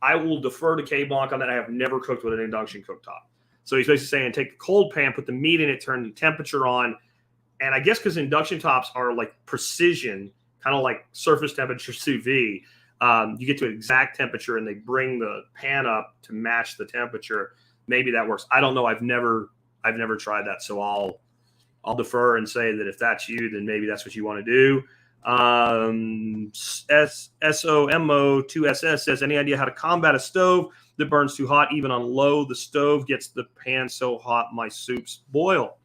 I will defer to K-Bonk on that. I have never cooked with an induction cooktop. So he's basically saying take the cold pan, put the meat in it, turn the temperature on. And I guess because induction tops are like precision, kind of like surface temperature sous vide, you get to an exact temperature and they bring the pan up to match the temperature. Maybe that works. I don't know. I've never tried that. So I'll defer and say that if that's you, then maybe that's what you want to do. SOMO2SS says, any idea how to combat a stove that burns too hot? Even on low, the stove gets the pan so hot my soups boil.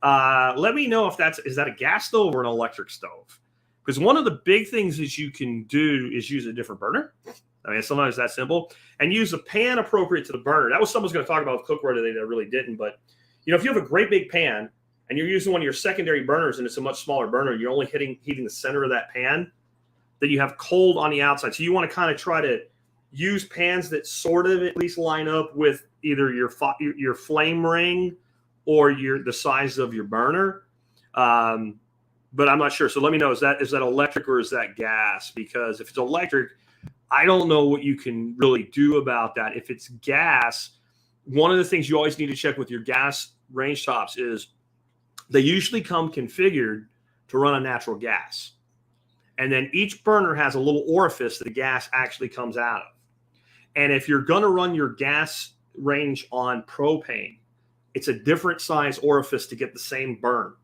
Let me know if is that a gas stove or an electric stove? Because one of the big things that you can do is use a different burner. I mean, sometimes that's simple. And use a pan appropriate to the burner. That was something I was going to talk about with cookware today that I really didn't. But, if you have a great big pan and you're using one of your secondary burners and it's a much smaller burner, you're only heating the center of that pan, then you have cold on the outside. So you want to kind of try to use pans that sort of at least line up with either your flame ring or the size of your burner. But I'm not sure. So let me know, is that electric or is that gas? Because if it's electric, I don't know what you can really do about that. If it's gas, one of the things you always need to check with your gas range tops is they usually come configured to run on natural gas. And then each burner has a little orifice that the gas actually comes out of. And if you're going to run your gas range on propane, it's a different size orifice to get the same burn.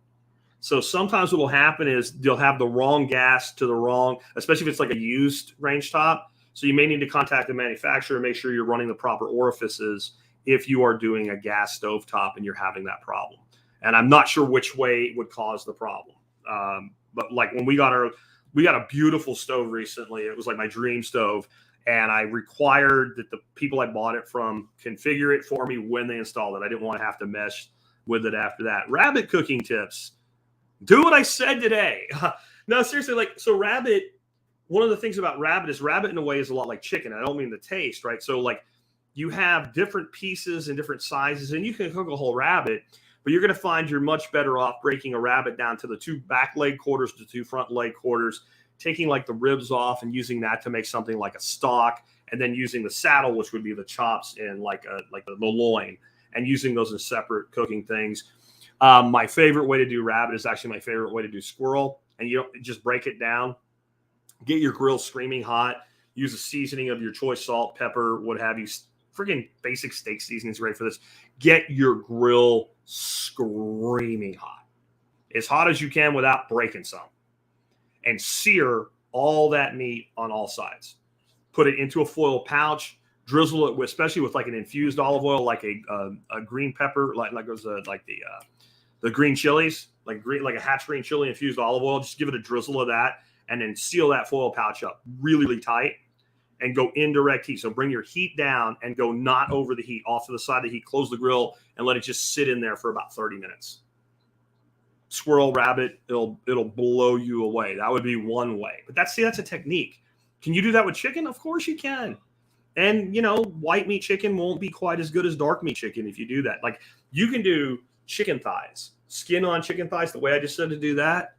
So sometimes what will happen is you'll have the wrong gas to the wrong, especially if it's like a used range top. So you may need to contact the manufacturer and make sure you're running the proper orifices if you are doing a gas stove top and you're having that problem. And I'm not sure which way would cause the problem. But like when we got a beautiful stove recently, it was like my dream stove. And I required that the people I bought it from configure it for me when they installed it. I didn't want to have to mess with it after that. Rabbit cooking tips. Do what I said today. No, seriously, so rabbit, one of the things about rabbit is rabbit in a way is a lot like chicken. I don't mean the taste, right? So like you have different pieces and different sizes and you can cook a whole rabbit, but you're going to find you're much better off breaking a rabbit down to the 2 back leg quarters to 2 front leg quarters, taking like the ribs off and using that to make something like a stock, and then using the saddle, which would be the chops and like the loin, and using those as separate cooking things. My favorite way to do rabbit is actually my favorite way to do squirrel. And you don't just break it down, get your grill screaming hot, use a seasoning of your choice, salt, pepper, what have you. Freaking basic steak seasoning is great for this. Get your grill screaming hot, as hot as you can without breaking some, and sear all that meat on all sides. Put it into a foil pouch, drizzle it with, especially with like an infused olive oil, like a green pepper, like the green chilies, like a Hatch green chili infused olive oil. Just give it a drizzle of that, and then seal that foil pouch up really, really tight, and go indirect heat. So bring your heat down and go not over the heat, off to the side of the heat. Close the grill and let it just sit in there for about 30 minutes. Squirrel, rabbit, it'll blow you away. That would be one way. But that's a technique. Can you do that with chicken? Of course you can. And, white meat chicken won't be quite as good as dark meat chicken if you do that. Like, you can do chicken thighs, skin on chicken thighs, the way I just said to do that,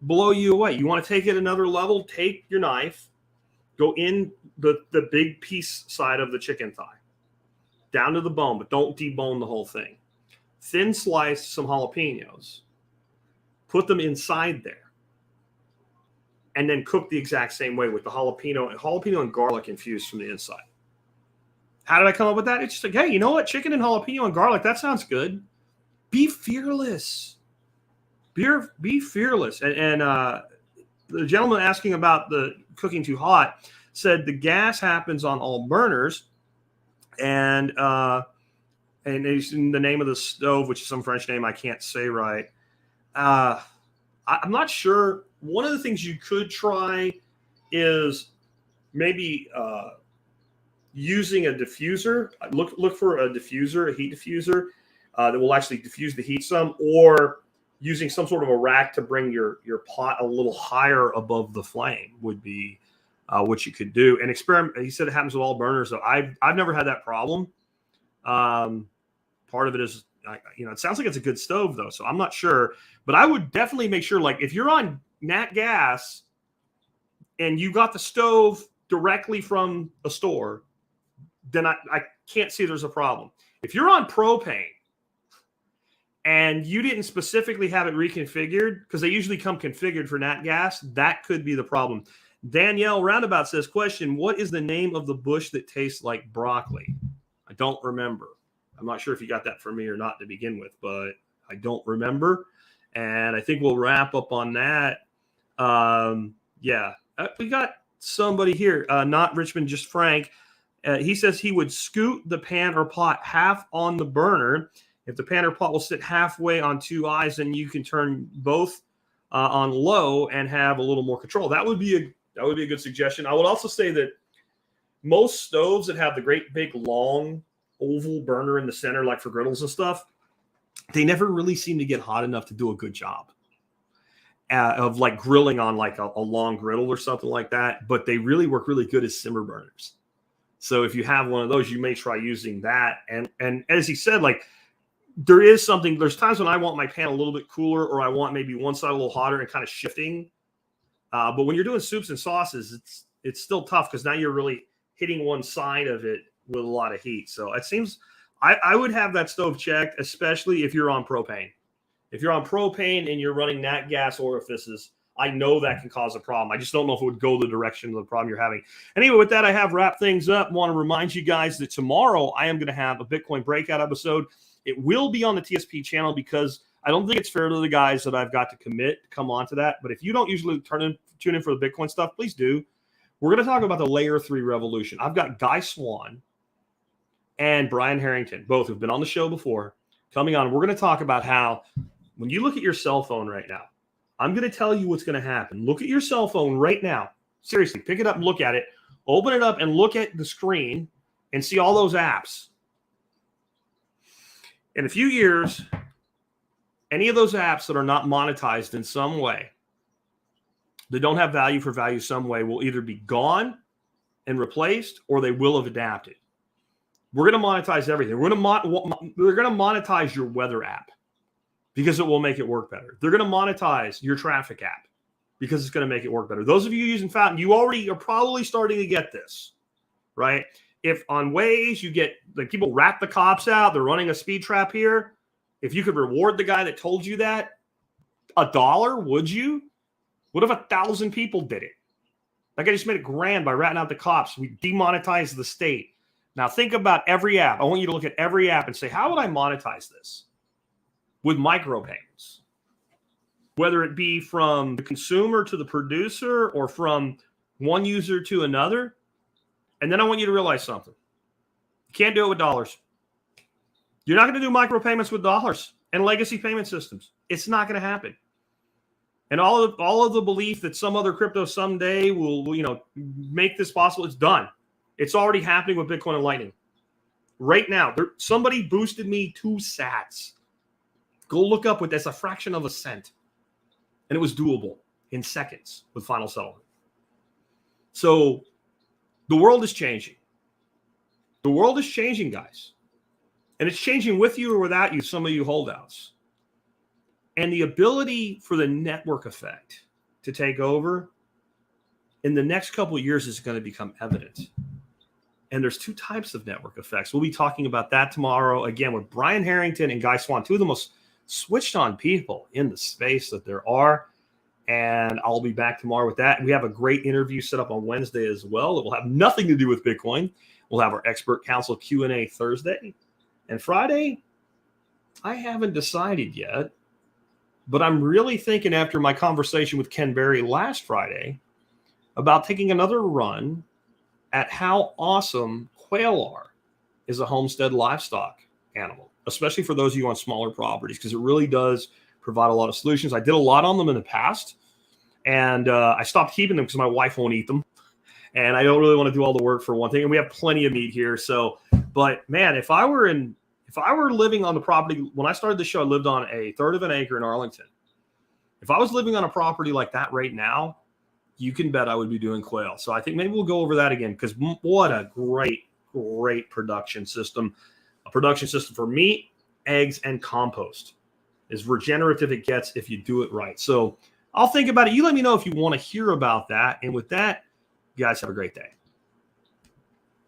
blow you away. You want to take it another level, take your knife, go in the big piece side of the chicken thigh, down to the bone, but don't debone the whole thing. Thin slice some jalapenos, put them inside there, and then cook the exact same way with the jalapeno and garlic infused from the inside. How did I come up with that? It's just like, hey, you know what? Chicken and jalapeno and garlic, that sounds good. Be fearless. Be fearless. And the gentleman asking about the cooking too hot said the gas happens on all burners, and it's in the name of the stove, which is some French name I can't say right. I'm not sure. One of the things you could try is maybe using a diffuser. Look for a diffuser, a heat diffuser. that will actually diffuse the heat some, or using some sort of a rack to bring your pot a little higher above the flame would be what you could do. And experiment. He said it happens with all burners. So I've never had that problem. Part of it is, it sounds like it's a good stove though, so I'm not sure. But I would definitely make sure, like if you're on nat gas and you got the stove directly from a store, then I can't see there's a problem. If you're on propane and you didn't specifically have it reconfigured, because they usually come configured for nat gas, that could be the problem. Danielle Roundabout says, question, what is the name of the bush that tastes like broccoli? I don't remember. I'm not sure if you got that from me or not to begin with, but I don't remember. And I think we'll wrap up on that. We got somebody here, not Richmond, just Frank. He says he would scoot the pan or pot half on the burner. If the pan or pot will sit halfway on two eyes, then you can turn both on low and have a little more control. That would be a good suggestion. I would also say that most stoves that have the great big long oval burner in the center, like for griddles and stuff, they never really seem to get hot enough to do a good job of like grilling on like a long griddle or something like that. But they really work really good as simmer burners. So if you have one of those, you may try using that. And as he said, like there's times when I want my pan a little bit cooler, or I want maybe one side a little hotter and kind of shifting. But when you're doing soups and sauces, it's still tough because now you're really hitting one side of it with a lot of heat. So it seems I would have that stove checked, especially if you're on propane. If you're on propane and you're running nat gas orifices, I know that can cause a problem. I just don't know if it would go the direction of the problem you're having. Anyway, with that, I have wrapped things up. I want to remind you guys that tomorrow I am going to have a Bitcoin breakout episode. It will be on the TSP channel because I don't think it's fair to the guys that I've got to commit to come on to that. But if you don't usually tune in for the Bitcoin stuff, please do. We're going to talk about the layer 3 revolution. I've got Guy Swan and Brian Harrington, both who've been on the show before, coming on. We're going to talk about how when you look at your cell phone right now, I'm going to tell you what's going to happen. Look at your cell phone right now. Seriously, pick it up and look at it. Open it up and look at the screen and see all those apps. In a few years, any of those apps that are not monetized in some way, that don't have value for value some way, will either be gone and replaced, or they will have adapted. We're going to monetize everything. They're going to monetize your weather app because it will make it work better. They're going to monetize your traffic app because it's going to make it work better. Those of you using Fountain, you already are probably starting to get this, right? If on Waze you get, like, people rat the cops out, they're running a speed trap here. If you could reward the guy that told you that $1, would you? What if 1,000 people did it? Like, I just made it grand by ratting out the cops. We demonetized the state. Now think about every app. I want you to look at every app and say, how would I monetize this? With micropayments. Whether it be from the consumer to the producer or from one user to another. And then I want you to realize something. You can't do it with dollars. You're not going to do micropayments with dollars and legacy payment systems. It's not going to happen. And all of the belief that some other crypto someday will make this possible, it's done. It's already happening with Bitcoin and Lightning. Right now, somebody boosted me 2 sats. Go look up that's a fraction of a cent. And it was doable in seconds with final settlement. So the world is changing. The world is changing, guys. And it's changing with you or without you, some of you holdouts. And the ability for the network effect to take over in the next couple of years is going to become evident. And there's 2 types of network effects. We'll be talking about that tomorrow, again, with Brian Harrington and Guy Swan, 2 of the most switched on people in the space that there are. And I'll be back tomorrow with that. And we have a great interview set up on Wednesday as well. It will have nothing to do with Bitcoin. We'll have our expert council Q&A Thursday. And Friday, I haven't decided yet. But I'm really thinking, after my conversation with Ken Berry last Friday, about taking another run at how awesome quail are as a homestead livestock animal, especially for those of you on smaller properties, because it really does provide a lot of solutions. I did a lot on them in the past, and I stopped keeping them because my wife won't eat them. And I don't really want to do all the work for one thing. And we have plenty of meat here. So, but man, if I were in If I were living on the property, when I started the show, I lived on a third of an acre in Arlington. If I was living on a property like that right now, you can bet I would be doing quail. So I think maybe we'll go over that again, because what a great production system. A production system for meat, eggs, and compost. As regenerative it gets if you do it right. So I'll think about it. You let me know if you want to hear about that. And with that, you guys have a great day.